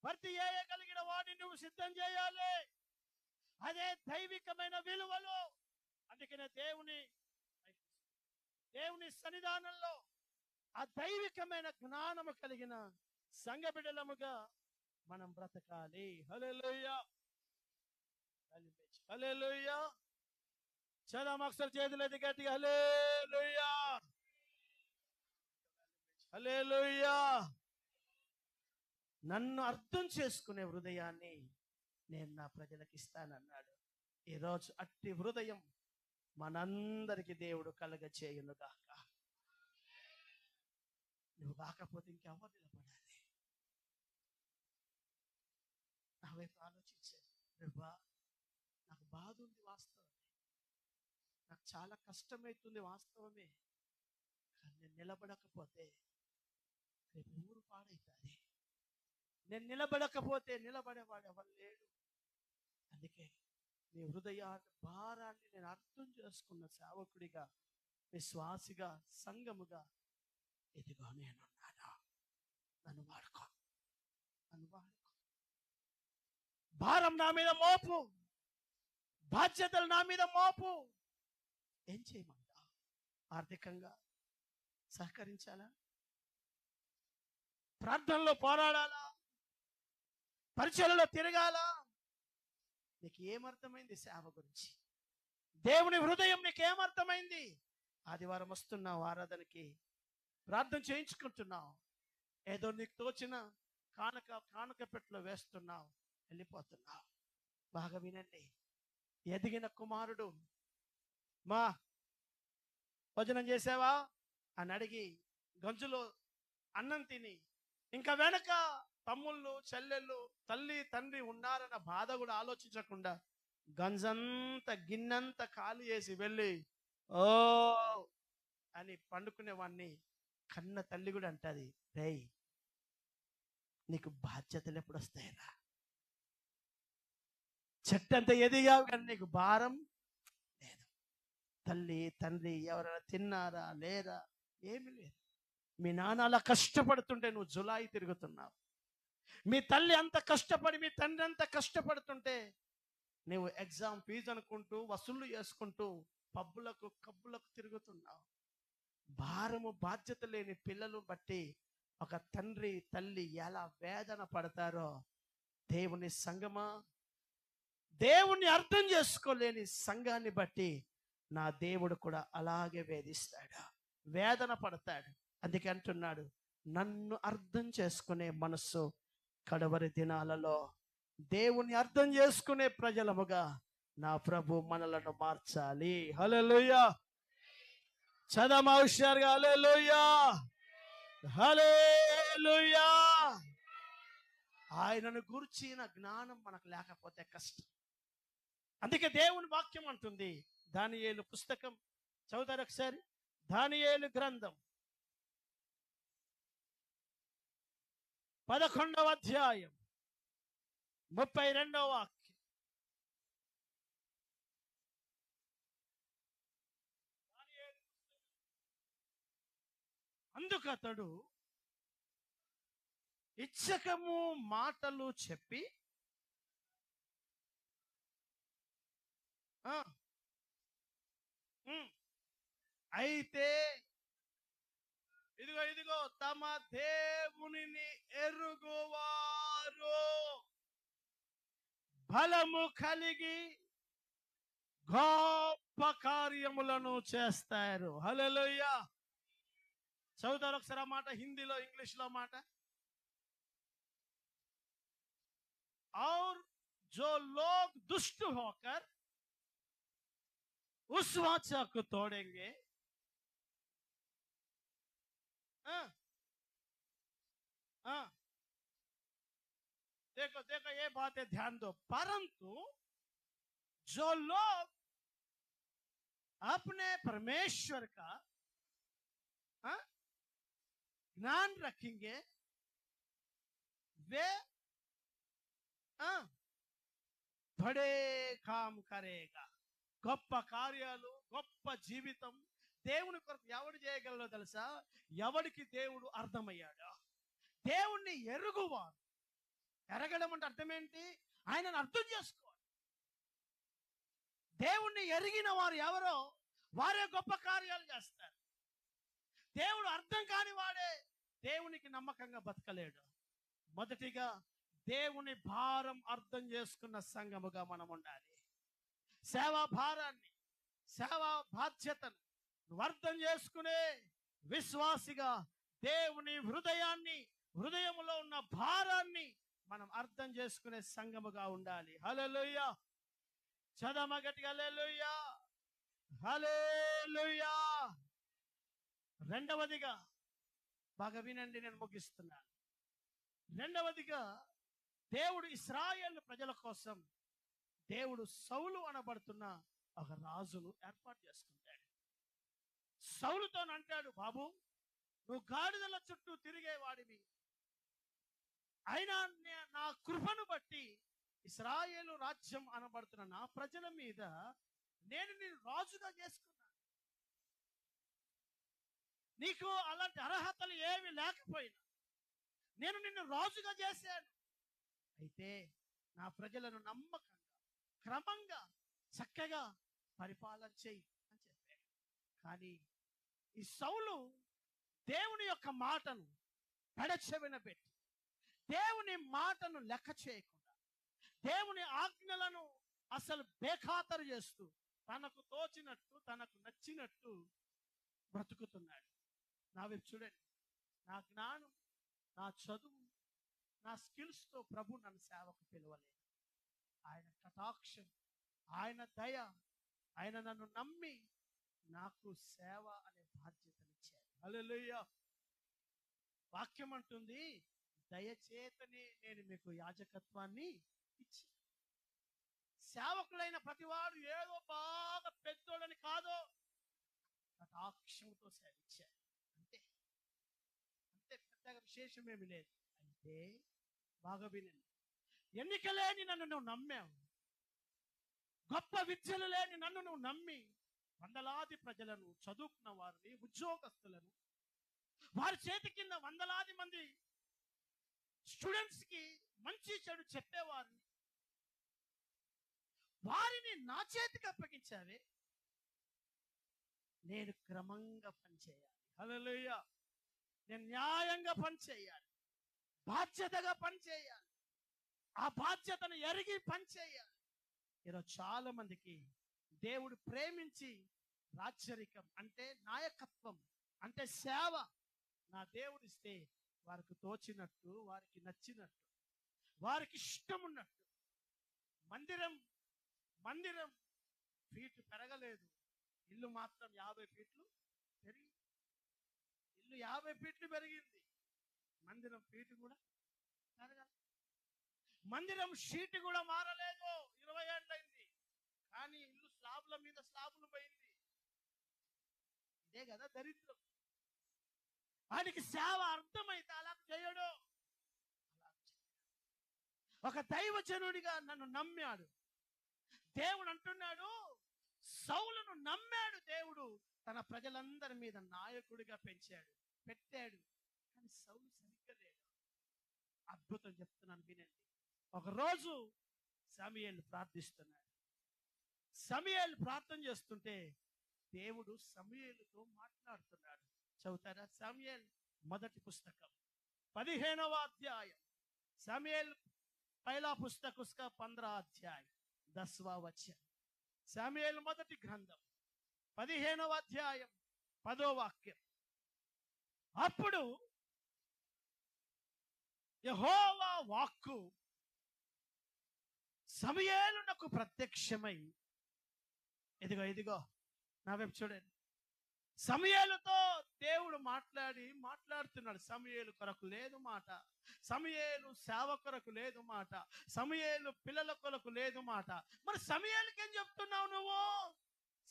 భర్తీ చేయగలిగిన వాడిని నువ్వు సిద్ధం చేయాలి. అదే దైవికమైన విలువలు. అందుకనే దేవుని సన్నిధానంలో ఆ దైవికమైన జ్ఞానము కలిగిన సంఘ బిడ్డలముగా మనం బ్రతకాలి. హల్లెలూయా, హల్లెలూయా. చదవం ఒకసారి చేతులెత్తి గట్టిగా హల్లెలూయా, హల్లెలూయా. నన్ను అర్థం చేసుకునే హృదయాన్ని నేను నా ప్రజలకు ఇస్తానన్నాడు. ఈరోజు అట్టి హృదయం మనందరికి దేవుడు కలగ చేయునుగాక. నువ్వు కాకపోతే ఇంకెవరు నిలబడాలి? నా వైపు ఆలోచించాను. ప్రభా, నాకు బాధ ఉంది, వాస్తవమే. నాకు చాలా కష్టమవుతుంది, వాస్తవమే. కానీ నేను నిలబడకపోతే రేపు ఊరు పాడైతుంది. నేను నిలబడకపోతే నిలబడేవాడు ఎవరు లేడు. అందుకే నీ హృదయాన్ని, భారాన్ని నేను అర్థం చేసుకున్న సేవకుడిగా, విశ్వాసిగా, సంఘముగా, ఇదిగో నేనున్నాను, నన్ను వాడుకో, నన్ను వాడుకో. భారం నా మీద మోపు, బాధ్యతలు నా మీద మోపు. ఏం చేయమంటా? ఆర్థికంగా సహకరించాలా? ప్రార్థనలో పోరాడాలా? పరిచయలో తిరగాలా? నీకు ఏమర్థమైంది సేవ గురించి? దేవుని హృదయం నీకు ఏమర్థమైంది? ఆదివారం వస్తున్నావు ఆరాధనకి, ప్రార్థన చేయించుకుంటున్నావు, ఏదో నీకు తోచిన కానుక పెట్టెలో వేస్తున్నావు, వెళ్ళిపోతున్నావు. బాగా వినండి. ఎదిగిన కుమారుడు, మా భోజనం చేసావా అని అడిగి గంజులో అన్నం తిని ఇంకా వెనక తమ్ముళ్ళు, చెల్లెళ్ళు, తల్లి, తండ్రి ఉన్నారన్న బాధ కూడా ఆలోచించకుండా గంజంత గిన్నంత ఖాళీ చేసి వెళ్ళి ఓ అని పండుకునేవాడిని కన్న తల్లి కూడా అంటది, రేయ్ నీకు బాధ్యతలు ఎప్పుడు వస్తాయిరా? చెట్టంత ఎదిగావు కానీ నీకు భారం లేదు. తల్లి, తండ్రి ఎవరైనా తిన్నారా లేరా? ఏమి లేదు. మీ నాన్న అలా కష్టపడుతుంటే నువ్వు జులాయి తిరుగుతున్నావు. మీ తల్లి అంత కష్టపడి, మీ తండ్రి అంత కష్టపడుతుంటే నువ్వు ఎగ్జామ్ ఫీజు అనుకుంటూ వసూళ్లు చేసుకుంటూ పబ్బులకు కబ్బులకు తిరుగుతున్నావు. భారము, బాధ్యత లేని పిల్లలు బట్టి ఒక తండ్రి, తల్లి ఎలా వేదన పడతారో దేవుని సంఘమా, దేవుణ్ణి అర్థం చేసుకోలేని సంఘాన్ని బట్టి నా దేవుడు కూడా అలాగే వేధిస్తాడు, వేదన పడతాడు. అందుకే అంటున్నాడు, నన్ను అర్థం చేసుకునే మనస్సు కడవరి దినాలలో దేవుని అర్థం చేసుకునే ప్రజలముగా నా ప్రభు మనలను మార్చాలి. హల్లెలూయా. చదమా హుషారుగా హల్లెలూయా, హల్లెలూయా. ఆయనను గురించిన జ్ఞానం మనకు లేకపోతే కష్టం. అందుకే దేవుని వాక్యం అంటుంది, దానియేలు పుస్తకం చదువుతారు ఒకసారి. దానియేలు గ్రంథం 11వ అధ్యాయం 32వ వాక్యం. అందుకతడు ఇచ్చకము మాటలు చెప్పి ఆ, అయితే ఇదిగో ఇదిగో తమ దేవునిని ఎరుగువారు బలము కలిగి గొప్ప కార్యములను చేస్తారు. హల్లెలూయా. చదువుతారు ఒకసారి ఆ మాట, హిందీలో ఇంగ్లీష్లో మాట. और जो लोग दुष्ट होकर उस वाचा को तोड़ेंगे, हाँ, हाँ, देखो देखो ये बातें ध्यान दो, परंतु जो लोग अपने परमेश्वर का ज्ञान रखेंगे वे బడే కామ్ కరేగా. గొప్ప కార్యాలు, గొప్ప జీవితం దేవుని కొరకు ఎవడు చేయగలరో తెలుసా? ఎవడికి దేవుడు అర్థమయ్యాడో, దేవుణ్ణి ఎరుగువారు. ఎరగడం అంటే అర్థం ఏంటి? ఆయనను అర్థం చేసుకోవాలి. దేవుణ్ణి ఎరిగిన వారు ఎవరో వారే గొప్ప కార్యాలు చేస్తారు. దేవుడు అర్థం కాని వాడే దేవునికి నమ్మకంగా బతకలేడు. మొదటిగా దేవుని భారం అర్థం చేసుకున్న సంఘముగా మనం ఉండాలి. సేవా భారాన్ని, సేవా బాధ్యతను నువ్వు అర్థం చేసుకునే విశ్వాసిగా దేవుని హృదయంలో ఉన్న భారాన్ని మనం అర్థం చేసుకునే సంఘముగా ఉండాలి. హల్లెలూయా. చదమ గట్టిగా హల్లెలూయా, హల్లెలూయా. రెండవదిగా బాగా వినండి, నేను ముగిస్తున్నాను. రెండవదిగా దేవుడు ఇశ్రాయేలు ప్రజల కోసం దేవుడు సౌలు అనబడుతున్న ఒక రాజును ఏర్పాటు చేసుకుంటాడు. సౌలుతో అంటాడు, బాబు నువ్వు గాడిదల చుట్టూ తిరిగేవాడివి, అయినా నా కృపను బట్టి ఇశ్రాయేలు రాజ్యం అనబడుతున్న నా ప్రజల మీద నేను నిన్ను రాజుగా చేసుకున్నాను. నీకు అలాంటి అర్హతలు ఏమి లేకపోయినా నేను నిన్ను రాజుగా చేశాను. అయితే నా ప్రజలను నమ్మకంగా, క్రమంగా, చక్కగా పరిపాలన చెయ్యి అని చెప్పాడు. కానీ ఈ సౌలు దేవుని యొక్క మాటను పెడచెవిన పెట్టి, దేవుని మాటను లెక్క చేయకుండా, దేవుని ఆజ్ఞలను అసలు బేఖాతరు చేస్తూ, తనకు తోచినట్టు, తనకు నచ్చినట్టు బ్రతుకుతున్నాడు. నా వైపు చూడండి. నా జ్ఞానం, నా చదువు, నా స్కిల్స్తో ప్రభు నన్ను సేవకు పిలవలేదు. ఆయన కటాక్షం, ఆయన దయ, ఆయన నన్ను నమ్మి నాకు సేవ అనే బాధ్యతనిచ్చారు. హల్లెలూయా. వాక్యం అంటుంది, దయచేతనే నేను మీకు యాజకత్వాన్ని ఇచ్చి. సేవకులైన ప్రతివాడు ఏదో బాగా పెద్దోళ్ళని కాదో, కటాక్షంతో సేవించారు. అంతే అంతే, పెద్దగా విశేషమేమి లేదు. అయితే బాగా వినండి. ఎన్నిక లేని నన్ను నువ్వు నమ్మావు, గొప్ప విద్యలు లేని నన్ను నువ్వు నమ్మి వందలాది ప్రజలను, చదువుకున్న వారిని, ఉద్యోగస్తులను, వారి చేతి కింద వందలాది మంది స్టూడెంట్స్ కి మంచి చెడు చెప్పేవారిని, వారిని నా చేతికి అప్పగించావే. నేను క్రమంగా పనిచేయాలి. హల్లెలూయా. నేను న్యాయంగా పనిచేయాలి, బాధ్యతగా పనిచేయాలి, ఆ బాధ్యతను ఎరిగి పనిచేయాలి. ఈరోజు చాలా మందికి దేవుడు ప్రేమించి రాచరికం అంటే, నాయకత్వం అంటే సేవ నా దేవుడు ఇస్తే వారికి తోచినట్టు, వారికి నచ్చినట్టు, వారికి ఇష్టం ఉన్నట్టు. మందిరం ఫీట్ పెరగలేదు, ఇల్లు మాత్రం 50 ఫీట్లు పెరిగి, ఇల్లు 50 ఫీట్లు పెరిగింది, మందిరం ఫీటు కూడా పెరగలేదు. మందిరం షీట్ కూడా మారలేదు, 20 ఏళ్ళైంది. కానీ ఇల్లు స్లాబ్ల మీద స్లాబులు పోయింది. ఇదే కదా దరిద్రం. వాడికి సేవ అర్థమైతే అలా చేయడు. ఒక దైవజనుడిగా నన్ను నమ్మాడు. దేవుడు అంటున్నాడు, సౌలును నమ్మాడు దేవుడు, తన ప్రజలందరి మీద నాయకుడిగా పెట్టాడు. కానీ సౌలు సరిగ్గా లేడు. అద్భుతం చెప్తున్నాను వినండి. ఒకరోజు సమూయేలు ప్రార్థిస్తున్నాడు. సమూయేలు ప్రార్థన చేస్తుంటే దేవుడు సమూయేలుతో మాట్లాడుతున్నాడు. చదువుతారా? సమూయేలు మొదటి పుస్తకం 15వ అధ్యాయం. సమూయేలు पहला पुस्तक उसका 15 अध्याय 10वां वचन. సమూయేలు మొదటి గ్రంథం 15వ అధ్యాయం 10వ వాక్యం. అప్పుడు యెహోవా వాక్కు సమూయేలునకు ప్రత్యక్షమై, ఇదిగో నా వైపు చూడండి. సమూయేలుతో దేవుడు మాట్లాడుతున్నాడు. సమూయేలు కొరకు లేదు మాట, సమూయేలు సేవ కొరకు లేదు మాట, సమూయేలు పిల్లల కొరకు లేదు మాట. మరి సమూయేలుకి ఏం చెప్తున్నావు నువ్వు?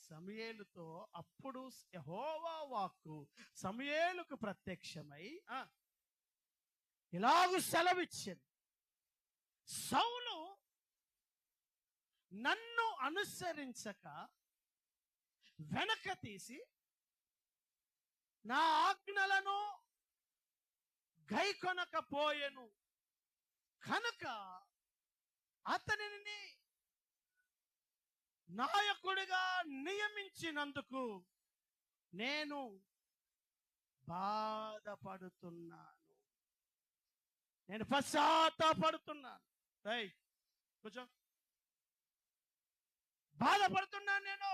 సమూయేలుతో అప్పుడు యెహోవా వాక్కు సమూయేలుకు ప్రత్యక్షమై ఇలాగు సెలవిచ్చింది, సౌలు నన్ను అనుసరించక వెనక తీసి నా ఆజ్ఞలను గైకొనకపోయెను కనుక అతనిని నాయకుడిగా నియమించినందుకు నేను బాధపడుతున్నాను. నేను పశ్చాత్తాపడుతున్నాను. కూర్చో. బాధపడుతున్నాను నేను.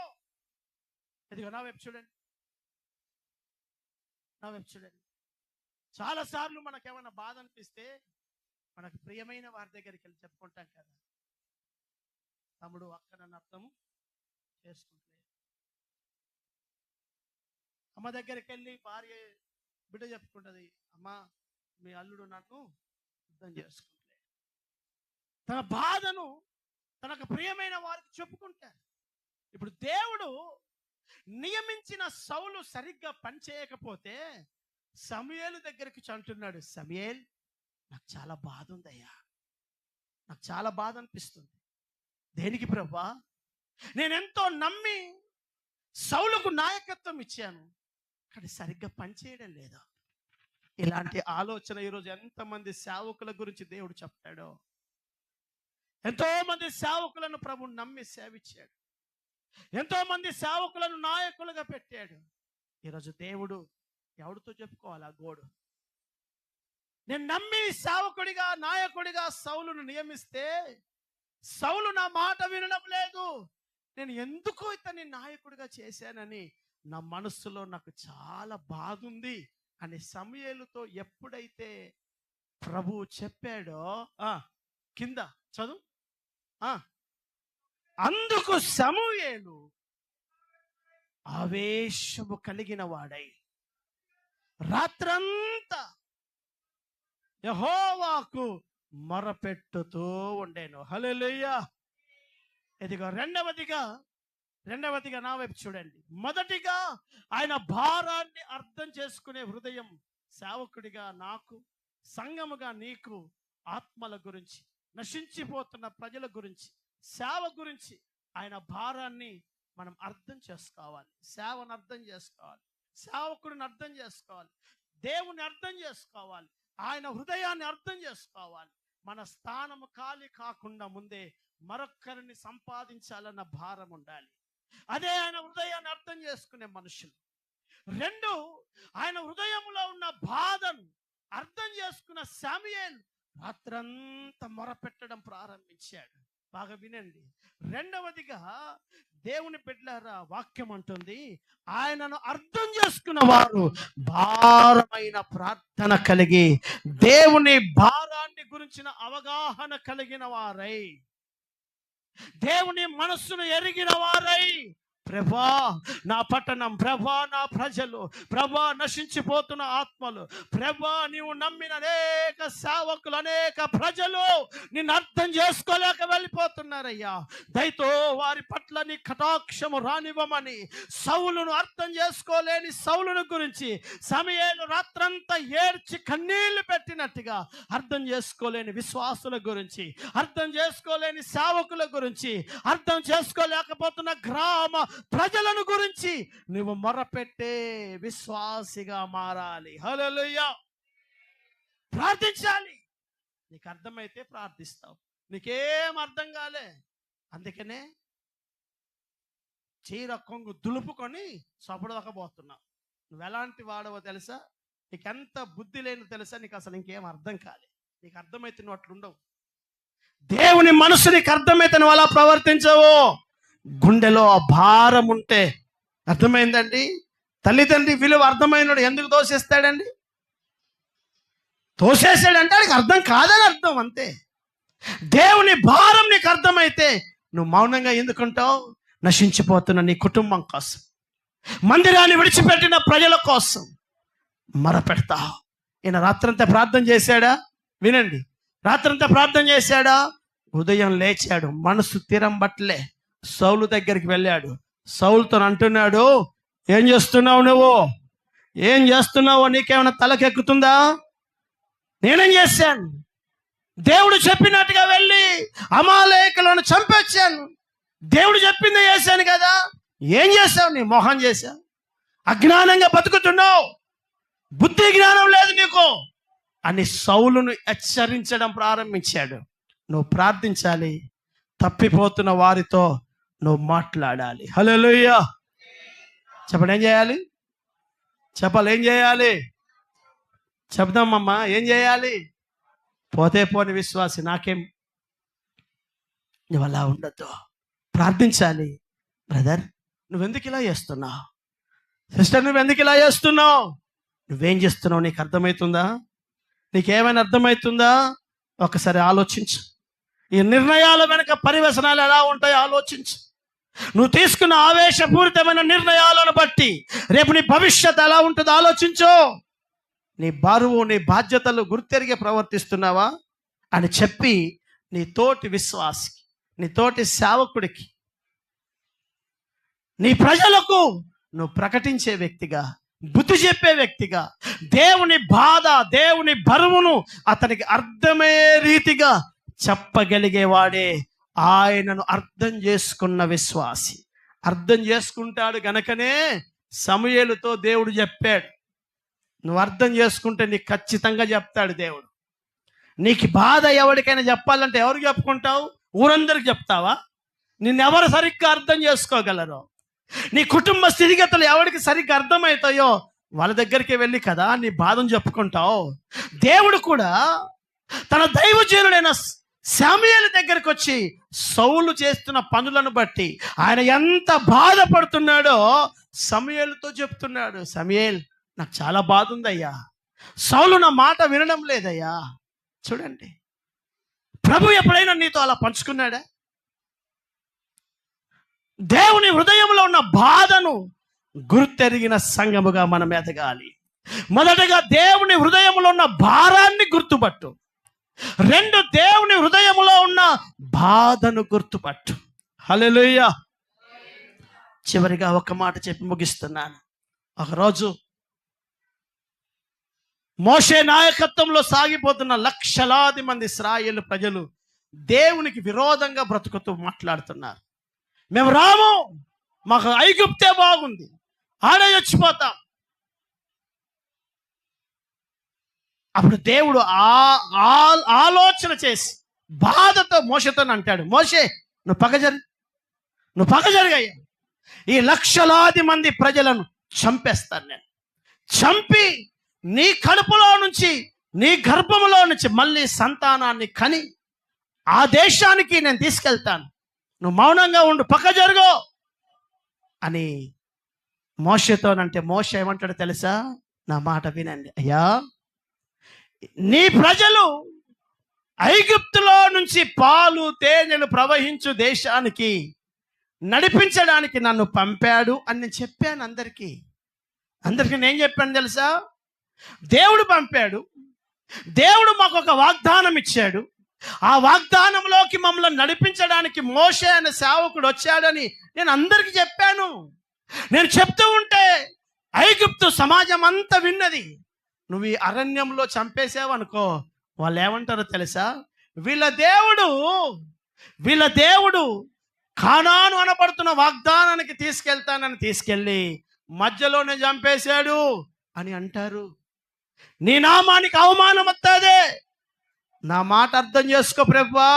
ఇదిగో నా వైపు చూడండి. చాలా సార్లు మనకేమైనా బాధ అనిపిస్తే మనకు ప్రియమైన వారి దగ్గరికి వెళ్ళి చెప్పుకుంటాం కదా, తమ్ముడు అక్క నన్ను అర్థం చేసుకుంటలేదు. అమ్మ దగ్గరికి వెళ్ళి భార్య బిడ్డ చెప్పుకుంటది, అమ్మా మీ అల్లుడు నన్ను అర్థం చేసుకుంటలేదు. తన బాధను తనకు ప్రియమైన వారికి చెప్పుకుంటారు. ఇప్పుడు దేవుడు నియమించిన సౌలు సరిగ్గా పనిచేయకపోతే సమూయేలు దగ్గరికి అంటున్నాడు, సమూయేల్ నాకు చాలా బాధ ఉందయ్యా, నాకు చాలా బాధ అనిపిస్తుంది. దేనికి ప్రభువా? నేనెంతో నమ్మి సౌలుకు నాయకత్వం ఇచ్చాను, కానీ సరిగ్గా పనిచేయడం లేదా. ఇలాంటి ఆలోచన ఈరోజు ఎంతమంది సేవకుల గురించి దేవుడు చెప్తాడో. ఎంతో మంది సేవకులను ప్రభు నమ్మి సేవించాడు, ఎంతో మంది సేవకులను నాయకులుగా పెట్టాడు. ఈరోజు దేవుడు ఎవరితో చెప్పుకోవాలి ఆ గోడు? నేను నమ్మి సేవకుడిగా నాయకుడిగా సౌలును నియమిస్తే సౌలు నా మాట వినడం లేదు, నేను ఎందుకు ఇతన్ని నాయకుడిగా చేశానని నా మనస్సులో నాకు చాలా బాధ ఉంది అని సమూయేలుతో ఎప్పుడైతే ప్రభువు చెప్పాడో, కింద చదువు, అందుకు సమూయేలు ఆవేశము కలిగిన వాడై రాత్రంతా యెహోవాకు మొరపెట్టుతూ ఉండేను. హల్లెలూయా. ఇదిగో రెండవదిగా నా వైపు చూడండి. మొదటిగా ఆయన భారాన్ని అర్థం చేసుకునే హృదయం. సేవకుడిగా నాకు, సంఘముగా నీకు ఆత్మల గురించి, నశించిపోతున్న ప్రజల గురించి, సేవ గురించి ఆయన భారాన్ని మనం అర్థం చేసుకోవాలి. సేవను అర్థం చేసుకోవాలి, సేవకుడిని అర్థం చేసుకోవాలి, దేవుని అర్థం చేసుకోవాలి, ఆయన హృదయాన్ని అర్థం చేసుకోవాలి. మన స్థానము ఖాళీ కాకుండా ముందే మరొక్కరిని సంపాదించాలన్న భారం ఉండాలి. అదే ఆయన హృదయాన్ని అర్థం చేసుకునే మనుషులు. రెండు, ఆయన హృదయంలో ఉన్న బాధను అర్థం చేసుకున్న సమూయేలు రాత్రంతా మొరపెట్టడం ప్రారంభించాడు. బాగా వినండి. రెండవదిగా దేవుని బిడ్డలారా, వాక్యం అంటుంది, ఆయనను అర్థం చేసుకున్న వారు భారమైన ప్రార్థన కలిగి, దేవుని భారాన్ని గురించిన అవగాహన కలిగిన వారై, దేవుని మనస్సును ఎరిగిన వారై ప్రభా నా పట్టణం, ప్రభా నా ప్రజలు, ప్రభా నశించిపోతున్న ఆత్మలు, ప్రభా నీవు నమ్మిన అనేక సేవకులు, అనేక ప్రజలు నిన్ను అర్థం చేసుకోలేక వెళ్ళిపోతున్నారయ్యా. దయతో వారి పట్ల నీ కటాక్షము రానివ్వమని, సౌలును అర్థం చేసుకోలేని సౌలును గురించి సమూయేలు రాత్రంతా ఏడ్చి కన్నీళ్లు పెట్టినట్టుగా అర్థం చేసుకోలేని విశ్వాసుల గురించి, అర్థం చేసుకోలేని సేవకుల గురించి, అర్థం చేసుకోలేకపోతున్న గ్రామ ప్రజలను గురించి నువ్వు మొరపెట్టే విశ్వాసిగా మారాలి. హల్లెలూయా. ప్రార్థించాలి. నీకు అర్థమైతే ప్రార్థిస్తావు, నీకేం అర్థం కాలే అందుకనే చీర కొంగు దులుపుకొని సపడదకపోతున్నావు. నువ్వు ఎలాంటి వాడవో తెలుసా? నీకు ఎంత బుద్ధి లేని తెలుసా? నీకు అసలు ఇంకేం అర్థం కాలే. నీకు అర్థమైతే నువ్వు అట్లుండవు. దేవుని మనసు నీకు అర్థమైతే నువ్వు అలా ప్రవర్తించవు. గుండెలో ఆ భారం ఉంటే, అర్థమైందండి? తల్లిదండ్రి విలువ అర్థమైనడు ఎందుకు తోసేస్తాడండి? తోసేసాడంటే ఆయనకు అర్థం కాదని అర్థం, అంతే. దేవుని భారం నీకు అర్థమైతే నువ్వు మౌనంగా ఎందుకుంటావు? నశించిపోతున్న నీ కుటుంబం కోసం, మందిరాన్ని విడిచిపెట్టిన ప్రజల కోసం మొరపెడతావు. ఈయన రాత్రంతా ప్రార్థన చేశాడా? వినండి, రాత్రంతా ప్రార్థన చేశాడా? ఉదయం లేచాడు, మనసు తీరం బట్టలే సౌలు దగ్గరికి వెళ్ళాడు. సౌలుతో అంటున్నాడు, ఏం చేస్తున్నావు నువ్వు? ఏం చేస్తున్నావు? నీకేమైనా తలకెక్కుతుందా? నేనేం చేశాను? దేవుడు చెప్పినట్టుగా వెళ్ళి అమాలేకులను చంపొచ్చాను. దేవుడు చెప్పింది చేశాను కదా. ఏం చేశావు? నీ మొహం చేశావు. అజ్ఞానంగా బతుకుతున్నావు, బుద్ధి జ్ఞానం లేదు నీకు అని సౌలును హెచ్చరించడం ప్రారంభించాడు. నువ్వు ప్రార్థించాలి, తప్పిపోతున్న వారితో నువ్వు మాట్లాడాలి. హల్లెలూయా. చెప్పండి, ఏం చేయాలి? చెప్పాలి, ఏం చేయాలి? చెప్దామమ్మా, ఏం చేయాలి? పోతే పోని విశ్వాసి, నాకేం, నువ్వు అలా ఉండద్దు. ప్రార్థించాలి. బ్రదర్, నువ్వెందుకు ఇలా చేస్తున్నావు? సిస్టర్, నువ్వెందుకు ఇలా చేస్తున్నావు? నువ్వేం చేస్తున్నావు నీకు అర్థమవుతుందా? నీకేమైనా అర్థమవుతుందా? ఒకసారి ఆలోచించు. ఈ నిర్ణయాల వెనక పరివసనాలు ఎలా ఉంటాయో ఆలోచించు. నువ్వు తీసుకున్న ఆవేశపూరితమైన నిర్ణయాలను బట్టి రేపు నీ భవిష్యత్తు ఎలా ఉంటుందో ఆలోచించు. నీ బరువు, నీ బాధ్యతలు గుర్తెరిగి ప్రవర్తిస్తున్నావా అని చెప్పి నీ తోటి విశ్వాసికి, నీ తోటి సేవకుడికి, నీ ప్రజలకు నువ్వు ప్రకటించే వ్యక్తిగా, బుద్ధి చెప్పే వ్యక్తిగా, దేవుని బాధ, దేవుని బరువును అతనికి అర్థమయ్యే రీతిగా చెప్పగలిగేవాడే ఆయనను అర్థం చేసుకున్న విశ్వాసి. అర్థం చేసుకుంటాడు గనకనే సమూయేలుతో దేవుడు చెప్పాడు, నువ్వు అర్థం చేసుకుంటే నీకు ఖచ్చితంగా చెప్తాడు దేవుడు. నీకు బాధ ఎవరికైనా చెప్పాలంటే ఎవరికి చెప్పుకుంటావు? ఊరందరికి చెప్తావా? నిన్నెవరు సరిగ్గా అర్థం చేసుకోగలరు? నీ కుటుంబ స్థితిగతులు ఎవరికి సరిగ్గా అర్థమవుతాయో వాళ్ళ దగ్గరికి వెళ్ళి కదా నీ బాధను చెప్పుకుంటావు. దేవుడు కూడా తన దైవజనుడైన సమూయేలు దగ్గరికి వచ్చి సౌలు చేస్తున్న పనులను బట్టి ఆయన ఎంత బాధపడుతున్నాడో సమూయేలుతో చెప్తున్నాడు. సమూయేల్, నాకు చాలా బాధ ఉందయ్యా, సౌలు నా మాట వినడం లేదయ్యా. చూడండి, ప్రభు ఎప్పుడైనా నీతో అలా పంచుకున్నాడా? దేవుని హృదయంలో ఉన్న బాధను గుర్తెరిగిన సంఘముగా మనం ఎదగాలి. మొదటగా దేవుని హృదయంలో ఉన్న భారాన్ని గుర్తుపట్టు. రెండు, దేవుని హృదయంలో ఉన్న బాధను గుర్తుపట్టు. హల్లెలూయా. చివరిగా ఒక మాట చెప్పి ముగిస్తున్నాను. ఒకరోజు మోషే నాయకత్వంలో సాగిపోతున్న లక్షలాది మంది ఇశ్రాయేలు ప్రజలు దేవునికి విరోధంగా బ్రతుకుతూ మాట్లాడుతున్నారు. మేము రాము, మాకు ఐగుప్తే బాగుంది, ఆడే చచ్చిపోతాం. అప్పుడు దేవుడు ఆలోచన చేసి బాధతో మోషేతో అంటాడు, మోషే నువ్వు పగ జరిగాయ్యా, ఈ లక్షలాది మంది ప్రజలను చంపేస్తాను నేను. చంపి నీ కడుపులో నుంచి, నీ గర్భములో నుంచి మళ్ళీ సంతానాన్ని కని ఆ దేశానికి నేను తీసుకెళ్తాను, నువ్వు మౌనంగా ఉండు, పక్క జరుగు అని మోషేతోనంటే మోషే ఏమంటాడు తెలుసా? నా మాట వినండి అయ్యా, నీ ప్రజలు ఐగుప్తులో నుంచి పాలు తేనెలు ప్రవహించు దేశానికి నడిపించడానికి నన్ను పంపాడు అని నేను చెప్పాను అందరికీ. నేను చెప్పాను తెలుసా? దేవుడు పంపాడు, దేవుడు మాకు ఒక వాగ్దానం ఇచ్చాడు. ఆ వాగ్దానంలోకి మమ్మల్ని నడిపించడానికి మోషే అనే సేవకుడు వచ్చాడని నేను అందరికీ చెప్పాను. నేను చెప్తూ ఉంటే ఐగుప్తు సమాజం అంతా విన్నది. నువ్వు ఈ అరణ్యంలో చంపేసావు అనుకో, వాళ్ళు ఏమంటారో తెలుసా? వీళ్ళ దేవుడు కానాను అనబడుతున్న వాగ్దానానికి తీసుకెళ్తానని తీసుకెళ్ళి మధ్యలోనే చంపేశాడు అని అంటారు. నీ నామానికి అవమానం వస్తాదే. నా మాట అర్థం చేసుకో ప్రభువా.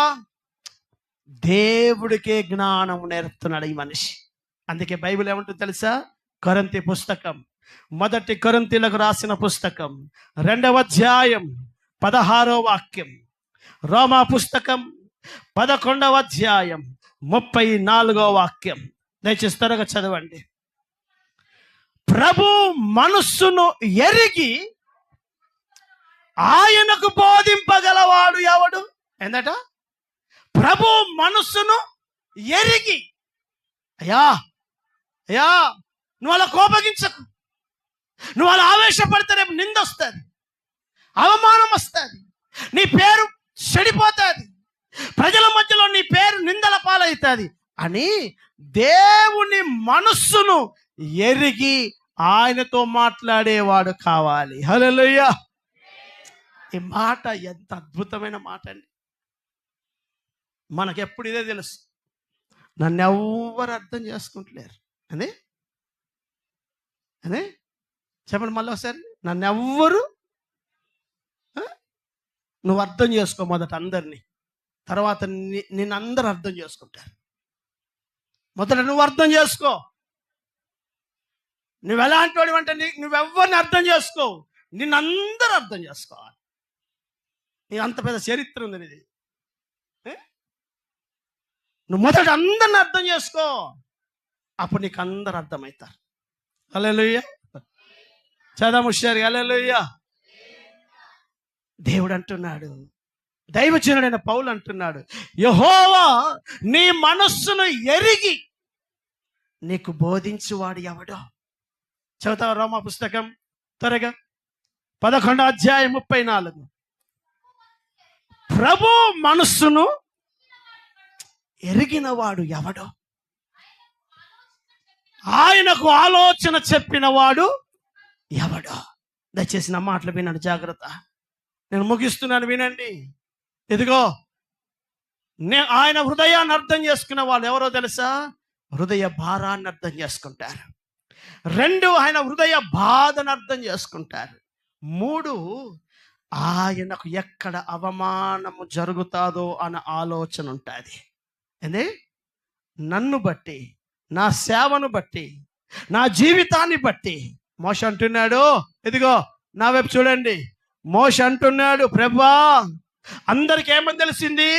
దేవుడికే జ్ఞానం నేర్పుతున్నాడు ఈ మనిషి. అందుకే బైబిల్ ఏమంటుంది తెలుసా? కొరింథీ పుస్తకం, 1 కొరింథీలకు రాసిన పుస్తకం 2వ అధ్యాయం 16వ వాక్యం, రోమా పుస్తకం 11వ అధ్యాయం 34వ వాక్యం. దయచేసి త్వరగా చదవండి. ప్రభు మనస్సును ఎరిగి ఆయనకు బోధింపగలవాడు ఎవడు? ఏందట? ప్రభు మనస్సును ఎరిగి. అయ్యా నువ్వు అలా కోపగించకు, నువ్వు అలా ఆవేశపడితే రేపు నింద వస్తుంది, అవమానం వస్తుంది, నీ పేరు చెడిపోతుంది, ప్రజల మధ్యలో నీ పేరు నిందల పాలవుతుంది అని దేవుని మనస్సును ఎరిగి ఆయనతో మాట్లాడేవాడు కావాలి. హల్లెలూయా. ఈ మాట ఎంత అద్భుతమైన మాట అండి. మనకెప్పుడు ఇదే తెలుసు, నన్ను ఎవ్వరు అర్థం చేసుకుంటలేరు అని చెప్పండి మళ్ళీ ఒకసారి. నన్ను ఎవ్వరు, నువ్వు అర్థం చేసుకో మొదట అందరినీ, తర్వాత నిన్ను అందరు అర్థం చేసుకుంటారు. మొదట నువ్వు అర్థం చేసుకో. నువ్వు ఎలాంటి వాడు అంటే నువ్వెవ్వరిని అర్థం చేసుకో, నిన్నందరూ అర్థం చేసుకోవాలి. నీ అంత పెద్ద చరిత్ర ఉంది ఇది. నువ్వు మొదట అందరిని అర్థం చేసుకో, అప్పుడు నీకు అందరు అర్థమవుతారు. హల్లెలూయా. చదవము హుషారుగా హల్లెలూయా. దేవుడు అంటున్నాడు, దైవజనుడైన పౌలు అంటున్నాడు, యెహోవా నీ మనస్సును ఎరిగి నీకు బోధించువాడు ఎవడో. చదువుతావా రోమా పుస్తకం త్వరగా 11వ అధ్యాయం 34. ప్రభు మనస్సును ఎరిగిన వాడు ఎవడో, ఆయనకు ఆలోచన చెప్పిన వాడు ఎవడో. దయచేసి నా మాటలు వినండి, జాగ్రత్త. నేను ముగిస్తున్నాను, వినండి. ఇదిగో ఆయన హృదయాన్ని అర్థం చేసుకున్న వాళ్ళు ఎవరో తెలుసా? హృదయ భారాన్ని అర్థం చేసుకుంటారు. 2, ఆయన హృదయ బాధను అర్థం చేసుకుంటారు. 3, ఆయనకు ఎక్కడ అవమానము జరుగుతాదో అన్న ఆలోచన ఉంటుంది. ఏంది? నన్ను బట్టి, నా సేవను బట్టి, నా జీవితాన్ని బట్టి మోషే అంటున్నాడు, ఇదిగో నా వైపు చూడండి. మోషే అంటున్నాడు, ప్రభువా అందరికి ఏమని తెలిసింది?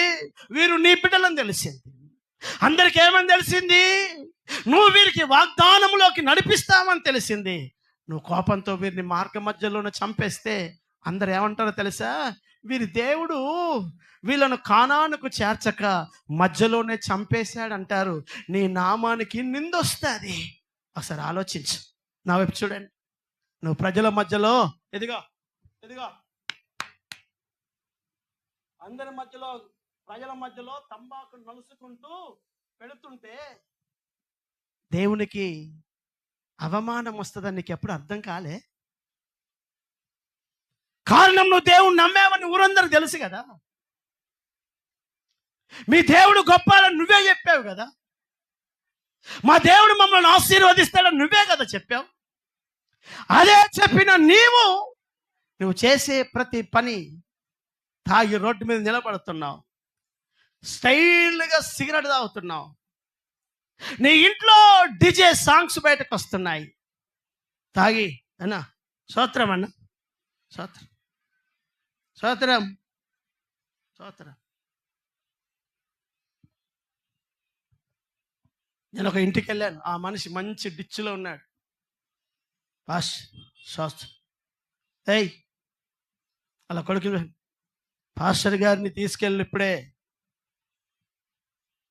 వీరు నీ బిడ్డలని తెలిసింది. అందరికి ఏమని తెలిసింది? నువ్వు వీరికి వాగ్దానంలోకి నడిపిస్తామని తెలిసింది. నువ్వు కోపంతో వీరిని మార్గ మధ్యలోనే చంపేస్తే అందరు ఏమంటారో తెలుసా? వీరి దేవుడు వీళ్ళను కానానుకు చేర్చక మధ్యలోనే చంపేశాడంటారు. నీ నామానికి నిందొస్తుంది. ఒకసారి ఆలోచించు, నా వైపు చూడండి. నువ్వు ప్రజల మధ్యలో ఎదిగో అందరి మధ్యలో, ప్రజల మధ్యలో తంబాకు నలుసుకుంటూ పెడుతుంటే దేవునికి అవమానం వస్తుందని నీకు ఎప్పుడు అర్థం కాలే? కారణం నువ్వు దేవుని నమ్మావని ఊరందరూ తెలుసు కదా. మీ దేవుడు గొప్పలని నువ్వే చెప్పావు కదా. మా దేవుడు మమ్మల్ని ఆశీర్వదిస్తాడని నువ్వే కదా చెప్పావు. అదే చెప్పిన నువ్వు చేసే ప్రతి పని, తాగి రోడ్డు మీద నిలబడుతున్నావు, స్టైల్గా సిగరెట్ తాగుతున్నావు, నీ ఇంట్లో డిజే సాంగ్స్ బయటకు వస్తున్నాయి, తాగి అన్నా స్తోత్రం అన్న స్తోత్రం స్తోత్రం స్తోత్రం. నేను ఒక ఇంటికి వెళ్ళాను, ఆ మనిషి మంచి డిచ్లో ఉన్నాడు. స్తోత్రం. ఏయ్ అలా కొడుకు, పాస్టర్ గారిని తీసుకెళ్ళి ఇప్పుడే,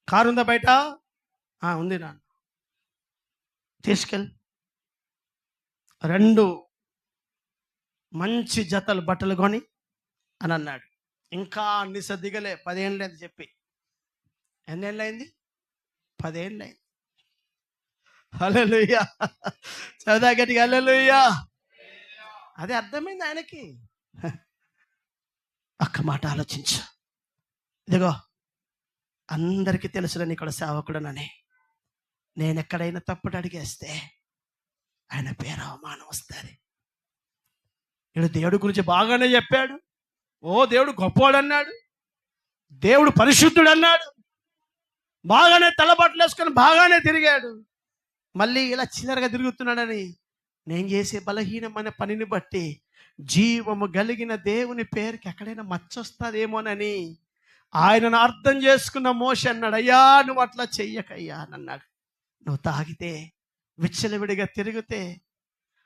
కారు ఉందా బయట? ఉంది నాన్న, తీసుకెళ్ళి 2 మంచి జతలు బట్టలు కొని అని అన్నాడు. ఇంకా నిస దిగలే, 10 ఏళ్ళు అని చెప్పి. ఎన్ని ఏళ్ళు అయింది? 10 ఏళ్ళు అయింది. హల్లెలూయా, చదువుదా గట్టిగా హల్లెలూయా. అదే అర్థమైంది ఆయనకి. ఒక్క మాట ఆలోచించు. ఇదిగో అందరికీ తెలుసులే నీ కూడా సేవకుడనని. నేను ఎక్కడైనా తప్పుడు అడిగేస్తే ఆయన పేరు అవమానం వస్తుంది. వీడు దేవుడి గురించి బాగానే చెప్పాడు. దేవుడు గొప్పవాడు అన్నాడు, దేవుడు పరిశుద్ధుడు అన్నాడు, బాగానే తలబట్టలు వేసుకొని బాగానే తిరిగాడు. మళ్ళీ ఇలా చిల్లరగా తిరుగుతున్నాడని నేను చేసే బలహీనమైన పనిని బట్టి జీవము కలిగిన దేవుని పేరుకి ఎక్కడైనా మచ్చొస్తుందేమోనని ఆయనను అర్థం చేసుకున్న మోషే అన్నాడు, అయ్యా నువ్వు అట్లా చెయ్యకయ్యా అని అన్నాడు. నువ్వు తాగితే, విచ్చలవిడిగా తిరిగితే,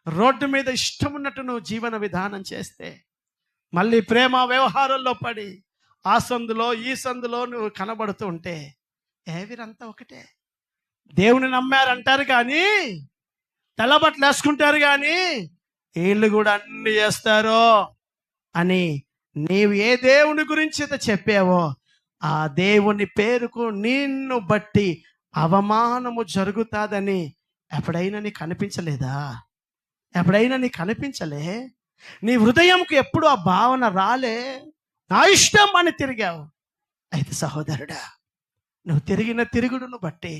రోడ్డు మీద ఇష్టం ఉన్నట్టు నువ్వు జీవన విధానం చేస్తే, మళ్ళీ ప్రేమ వ్యవహారంలో పడి ఆ సందులో ఈ సందులో నువ్వు కనబడుతూ ఉంటే వీరంతా ఒకటే. దేవుని నమ్మారంటారు కానీ, తెల్లబట్టలు వేసుకుంటారు కానీ వీళ్ళు కూడా అన్ని చేస్తారు అని నీవు ఏ దేవుని గురించి అయితే చెప్పావో ఆ దేవుని పేరుకు నిన్ను బట్టి అవమానము జరుగుతాదని ఎప్పుడైనా నీకు అనిపించలేదా? ఎప్పుడైనా నీకు అనిపించలే? నీ హృదయంకు ఎప్పుడు ఆ భావన రాలే? నా ఇష్టం అని తిరిగావు. అయితే సహోదరుడా, నువ్వు తిరిగిన తిరుగుడును బట్టి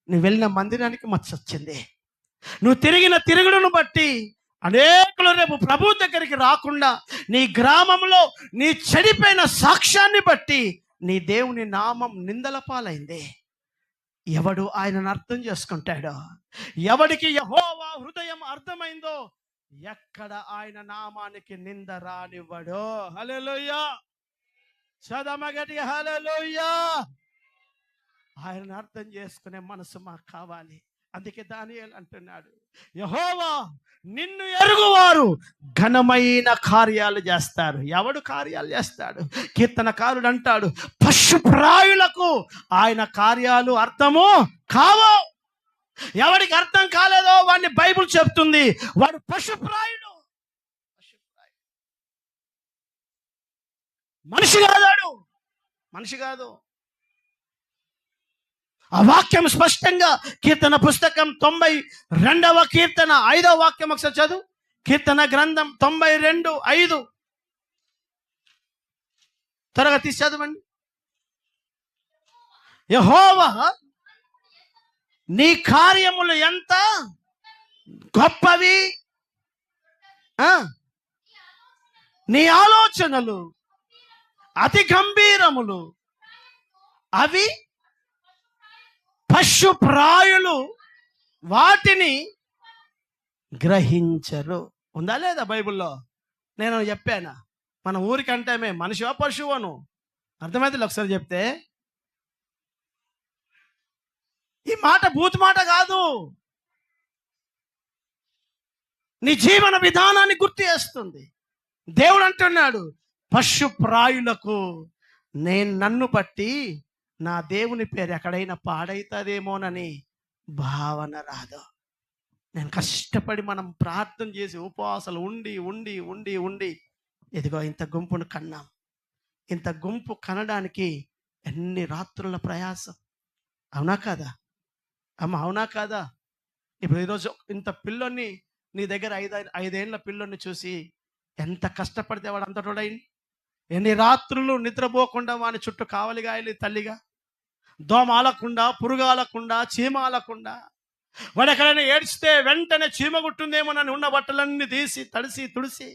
నువ్వు వెళ్ళిన మందిరానికి మచ్చొచ్చింది. నువ్వు తిరిగిన తిరుగుడును బట్టి అనేకులు రేపు ప్రభు దగ్గరికి రాకుండా నీ గ్రామంలో నీ చెడిపోయిన సాక్ష్యాన్ని బట్టి నీ దేవుని నామం నిందల పాలైంది. ఎవడు ఆయనను అర్థం చేసుకుంటాడో, ఎవడికి యెహోవా హృదయం అర్థమైందో ఎక్కడ ఆయన నామానికి నింద రానివ్వడో. హల్లెలూయా, చదమగటి హల్లెలూయా. ఆయనను అర్థం చేసుకునే మనసు మాకు కావాలి. అందుకే దానియేలు అంటున్నాడు, యెహోవా నిన్ను ఎరుగువారు ఘనమైన కార్యాలు చేస్తారు. ఎవడు కార్యాలు చేస్తాడు? కీర్తనకారుడు అంటాడు, పశుప్రాయులకు ఆయన కార్యాలు అర్థము కావు. ఎవడికి అర్థం కాలేదో వాడిని బైబిల్ చెప్తుంది, వాడు పశుప్రాయుడు. మనిషి కాదాడు, మనిషి కాదు. ఆ వాక్యం స్పష్టంగా కీర్తన పుస్తకం 92వ కీర్తన 5వ వాక్యం ఒకసారి చదువు. కీర్తన గ్రంథం 92:5 త్వరగా తీసి చదవండి. యెహోవా నీ కార్యములు ఎంత గొప్పవి, నీ ఆలోచనలు అతి గంభీరములు, అవి పశుప్రాయులు వాటిని గ్రహించరు. ఉందా లేదా బైబిల్లో? నేను చెప్పానా? మన ఊరికంటే మనిషివా పశువును అర్థమైతే ఒకసారి చెప్తే, ఈ మాట బూతు మాట కాదు, నీ జీవన విధానాన్ని గుర్తు చేస్తుంది. దేవుడు అంటున్నాడు, పశుప్రాయులకు నన్ను బట్టి నా దేవుని పేరు ఎక్కడైనా పాడైతుందేమోనని భావన రాదు. నేను కష్టపడి మనం ప్రార్థన చేసి ఉపవాసాలు ఉండి ఉండి ఉండి ఉండి ఇదిగో ఇంత గుంపును కన్నాం. ఇంత గుంపు కనడానికి ఎన్ని రాత్రుల ప్రయాసం. అవునా కాదా అమ్మ? అవునా కాదా? ఇప్పుడు ఈరోజు ఇంత పిల్లోని నీ దగ్గర 5 పిల్లోని చూసి ఎంత కష్టపడితే వాడు అంతటోడైంది. ఎన్ని రాత్రులు నిద్రపోకుండా వాని చుట్టూ కావలిగాయలి తల్లిగా, దోమ ఆలకుండా, పురుగు ఆలకుండా, చీమ ఆలకుండా. వాడు ఎక్కడైనా ఏడ్చితే వెంటనే చీమ గుట్టుందేమోనని ఉన్న బట్టలన్నీ తీసి తడిసి తుడిసి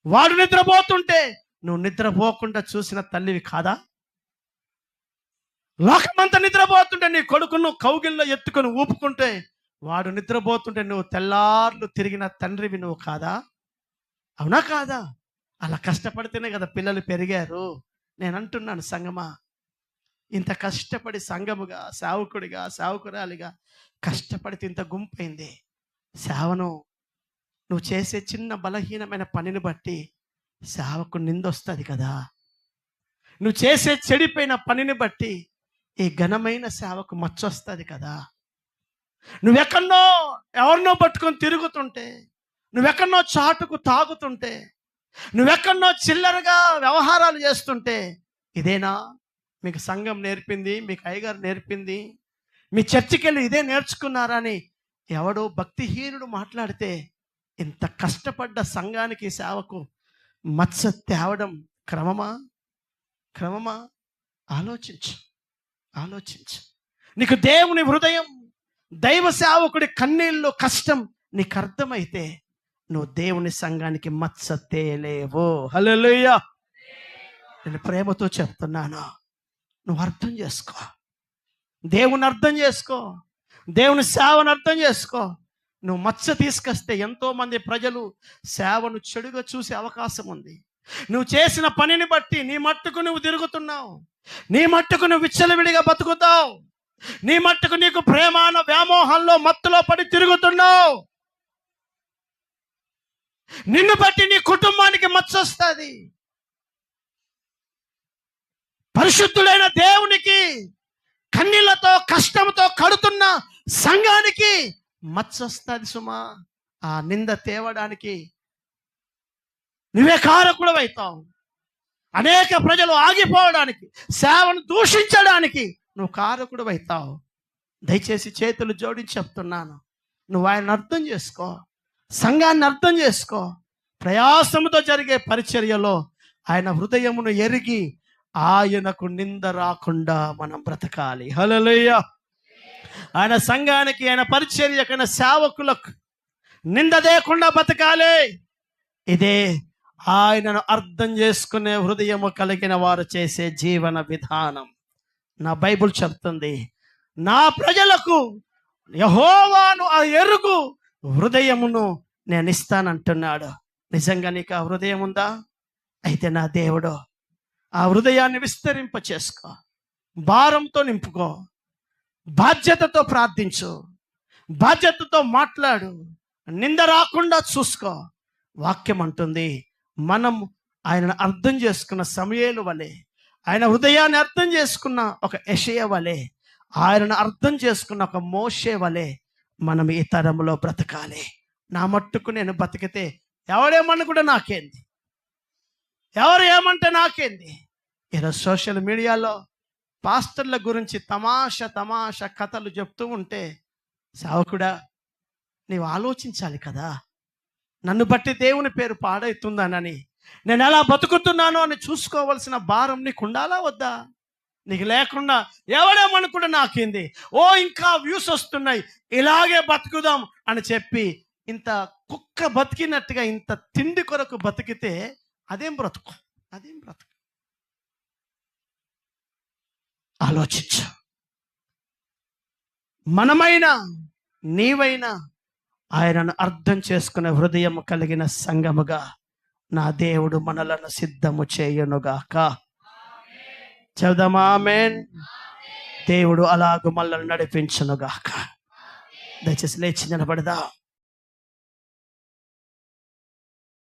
వాడు నిద్రపోతుంటే నువ్వు నిద్రపోకుండా చూసిన తల్లివి కాదా? లోకమంతా నిద్రపోతుంటే నీ కొడుకును కౌగిల్లో ఎత్తుకొని ఊపుకుంటే వాడు నిద్రపోతుంటే నువ్వు తెల్లార్లు తిరిగిన తండ్రివి నువ్వు కాదా? అవునా కాదా? అలా కష్టపడితేనే కదా పిల్లలు పెరిగారు. నేను అంటున్నాను సంగమా, ఇంత కష్టపడి సంఘముగా, సేవకుడిగా, సేవకురాలిగా కష్టపడితే ఇంత గుంపైంది. సేవను నువ్వు చేసే చిన్న బలహీనమైన పనిని బట్టి సేవకు నిందొస్తుంది కదా. నువ్వు చేసే చెడిపోయిన పనిని బట్టి ఈ ఘనమైన సేవకు మచ్చొస్తుంది కదా. నువ్వెక్కడో ఎవరినో పట్టుకొని తిరుగుతుంటే, నువ్వెక్కడో చాటుకు తాగుతుంటే, నువ్వెక్కడో చిల్లరగా వ్యవహారాలు చేస్తుంటే, ఇదేనా మీకు సంఘం నేర్పింది, మీకు అయ్యగారు నేర్పింది, మీ చర్చికి వెళ్ళి ఇదే నేర్చుకున్నారని ఎవడో భక్తిహీనుడు మాట్లాడితే, ఇంత కష్టపడ్డ సంఘానికి సేవకు మచ్చ తేవడం క్రమమా? క్రమమా? ఆలోచించు, ఆలోచించు. నీకు దేవుని హృదయం, దైవ సేవకుడి కన్నీళ్ళు, కష్టం నీకు అర్థమైతే నువ్వు దేవుని సంఘానికి మచ్చ తేలేవు. హల్లెలూయా. నేను ప్రేమతో చెప్తున్నాను, నువ్వు అర్థం చేసుకో, దేవుని అర్థం చేసుకో, దేవుని సేవను అర్థం చేసుకో. నువ్వు మచ్చ తీసుకొస్తే ఎంతోమంది ప్రజలు సేవను చెడుగా చూసే అవకాశం ఉంది. నువ్వు చేసిన పనిని బట్టి నీ మట్టుకు నువ్వు తిరుగుతున్నావు, నీ మట్టుకు నువ్వు విచ్చలవిడిగా బతుకుతావు, నీ మట్టుకు నీకు ప్రేమాన వ్యామోహంలో మత్తులో పడి తిరుగుతున్నావు. నిన్ను బట్టి నీ కుటుంబానికి మచ్చ వస్తుంది. పరిశుద్ధులైన దేవునికి కన్నీళ్లతో కష్టంతో కడుతున్న సంఘానికి మచ్చ వస్తుంది సుమా. ఆ నింద తేవడానికి నువ్వే కారకుడు అవుతావు. అనేక ప్రజలు ఆగిపోవడానికి, సేవను దూషించడానికి నువ్వు కారకుడు అవుతావు. దయచేసి చేతులు జోడించి చెప్తున్నాను, నువ్వు ఆయన అర్థం చేసుకో, సంఘాన్ని అర్థం చేసుకో. ప్రయాసముతో జరిగే పరిచర్యలో ఆయన హృదయమును ఎరిగి ఆయనకు నింద రాకుండా మనం బ్రతకాలి. హల్లెలూయా. ఆయన సంఘానికి, ఆయన పరిచర్యకు, ఆయన సేవకులకు నింద లేకుండా బ్రతకాలి. ఇదే ఆయనను అర్థం చేసుకునే హృదయము కలిగిన వారు చేసే జీవన విధానం. నా బైబుల్ చెప్తుంది, నా ప్రజలకు యెహోవాను ఆ ఎరుగు హృదయమును నేను ఇస్తానంటున్నాడు. నిజంగా నీకు ఆ హృదయం ఉందా? అయితే నా దేవుడు ఆ హృదయాన్ని విస్తరింప చేసుకో, భారంతో నింపుకో, బాధ్యతతో ప్రార్థించు, బాధ్యతతో మాట్లాడు, నింద రాకుండా చూసుకో. వాక్యం అంటుంది, మనం ఆయనను అర్థం చేసుకున్న సమూయేలు వలె, ఆయన హృదయాన్ని అర్థం చేసుకున్న ఒక యెషయా వలె, ఆయనను అర్థం చేసుకున్న ఒక మోషే వలె మనం ఈ తరంలో బ్రతకాలి. నా మట్టుకు నేను బతికితే ఎవడేమన్నా కూడా నాకేంది, ఎవరు ఏమంటే నాకేంది. ఈరోజు సోషల్ మీడియాలో పాస్టర్ల గురించి తమాషా కథలు చెప్తూ ఉంటే, సేవకుడా నీవు ఆలోచించాలి కదా, నన్ను బట్టి దేవుని పేరు పాడవుతుందనని, నేను ఎలా బతుకుతున్నాను అని చూసుకోవాల్సిన భారం నీకు ఉండాలా వద్దా? నీకు లేకుండా ఎవడేమనుకుంటే నాకేంది, ఓ ఇంకా వ్యూస్ వస్తున్నాయి, ఇలాగే బతుకుదాం అని చెప్పి ఇంత కుక్క బతికినట్టుగా ఇంత తిండి కొరకు బతికితే అదేం బ్రతుకు, అదేం బ్రతుకు? ఆలోచించు. మనమైనా నీవైనా ఆయనను అర్థం చేసుకునే హృదయం కలిగిన సంఘముగా నా దేవుడు మనలను సిద్ధము చేయునుగాక. చెబుదామా ఆమేన్. దేవుడు అలాగూ మనల్ని నడిపించునుగాక. దయచేసి లేచి నిలబడదాం.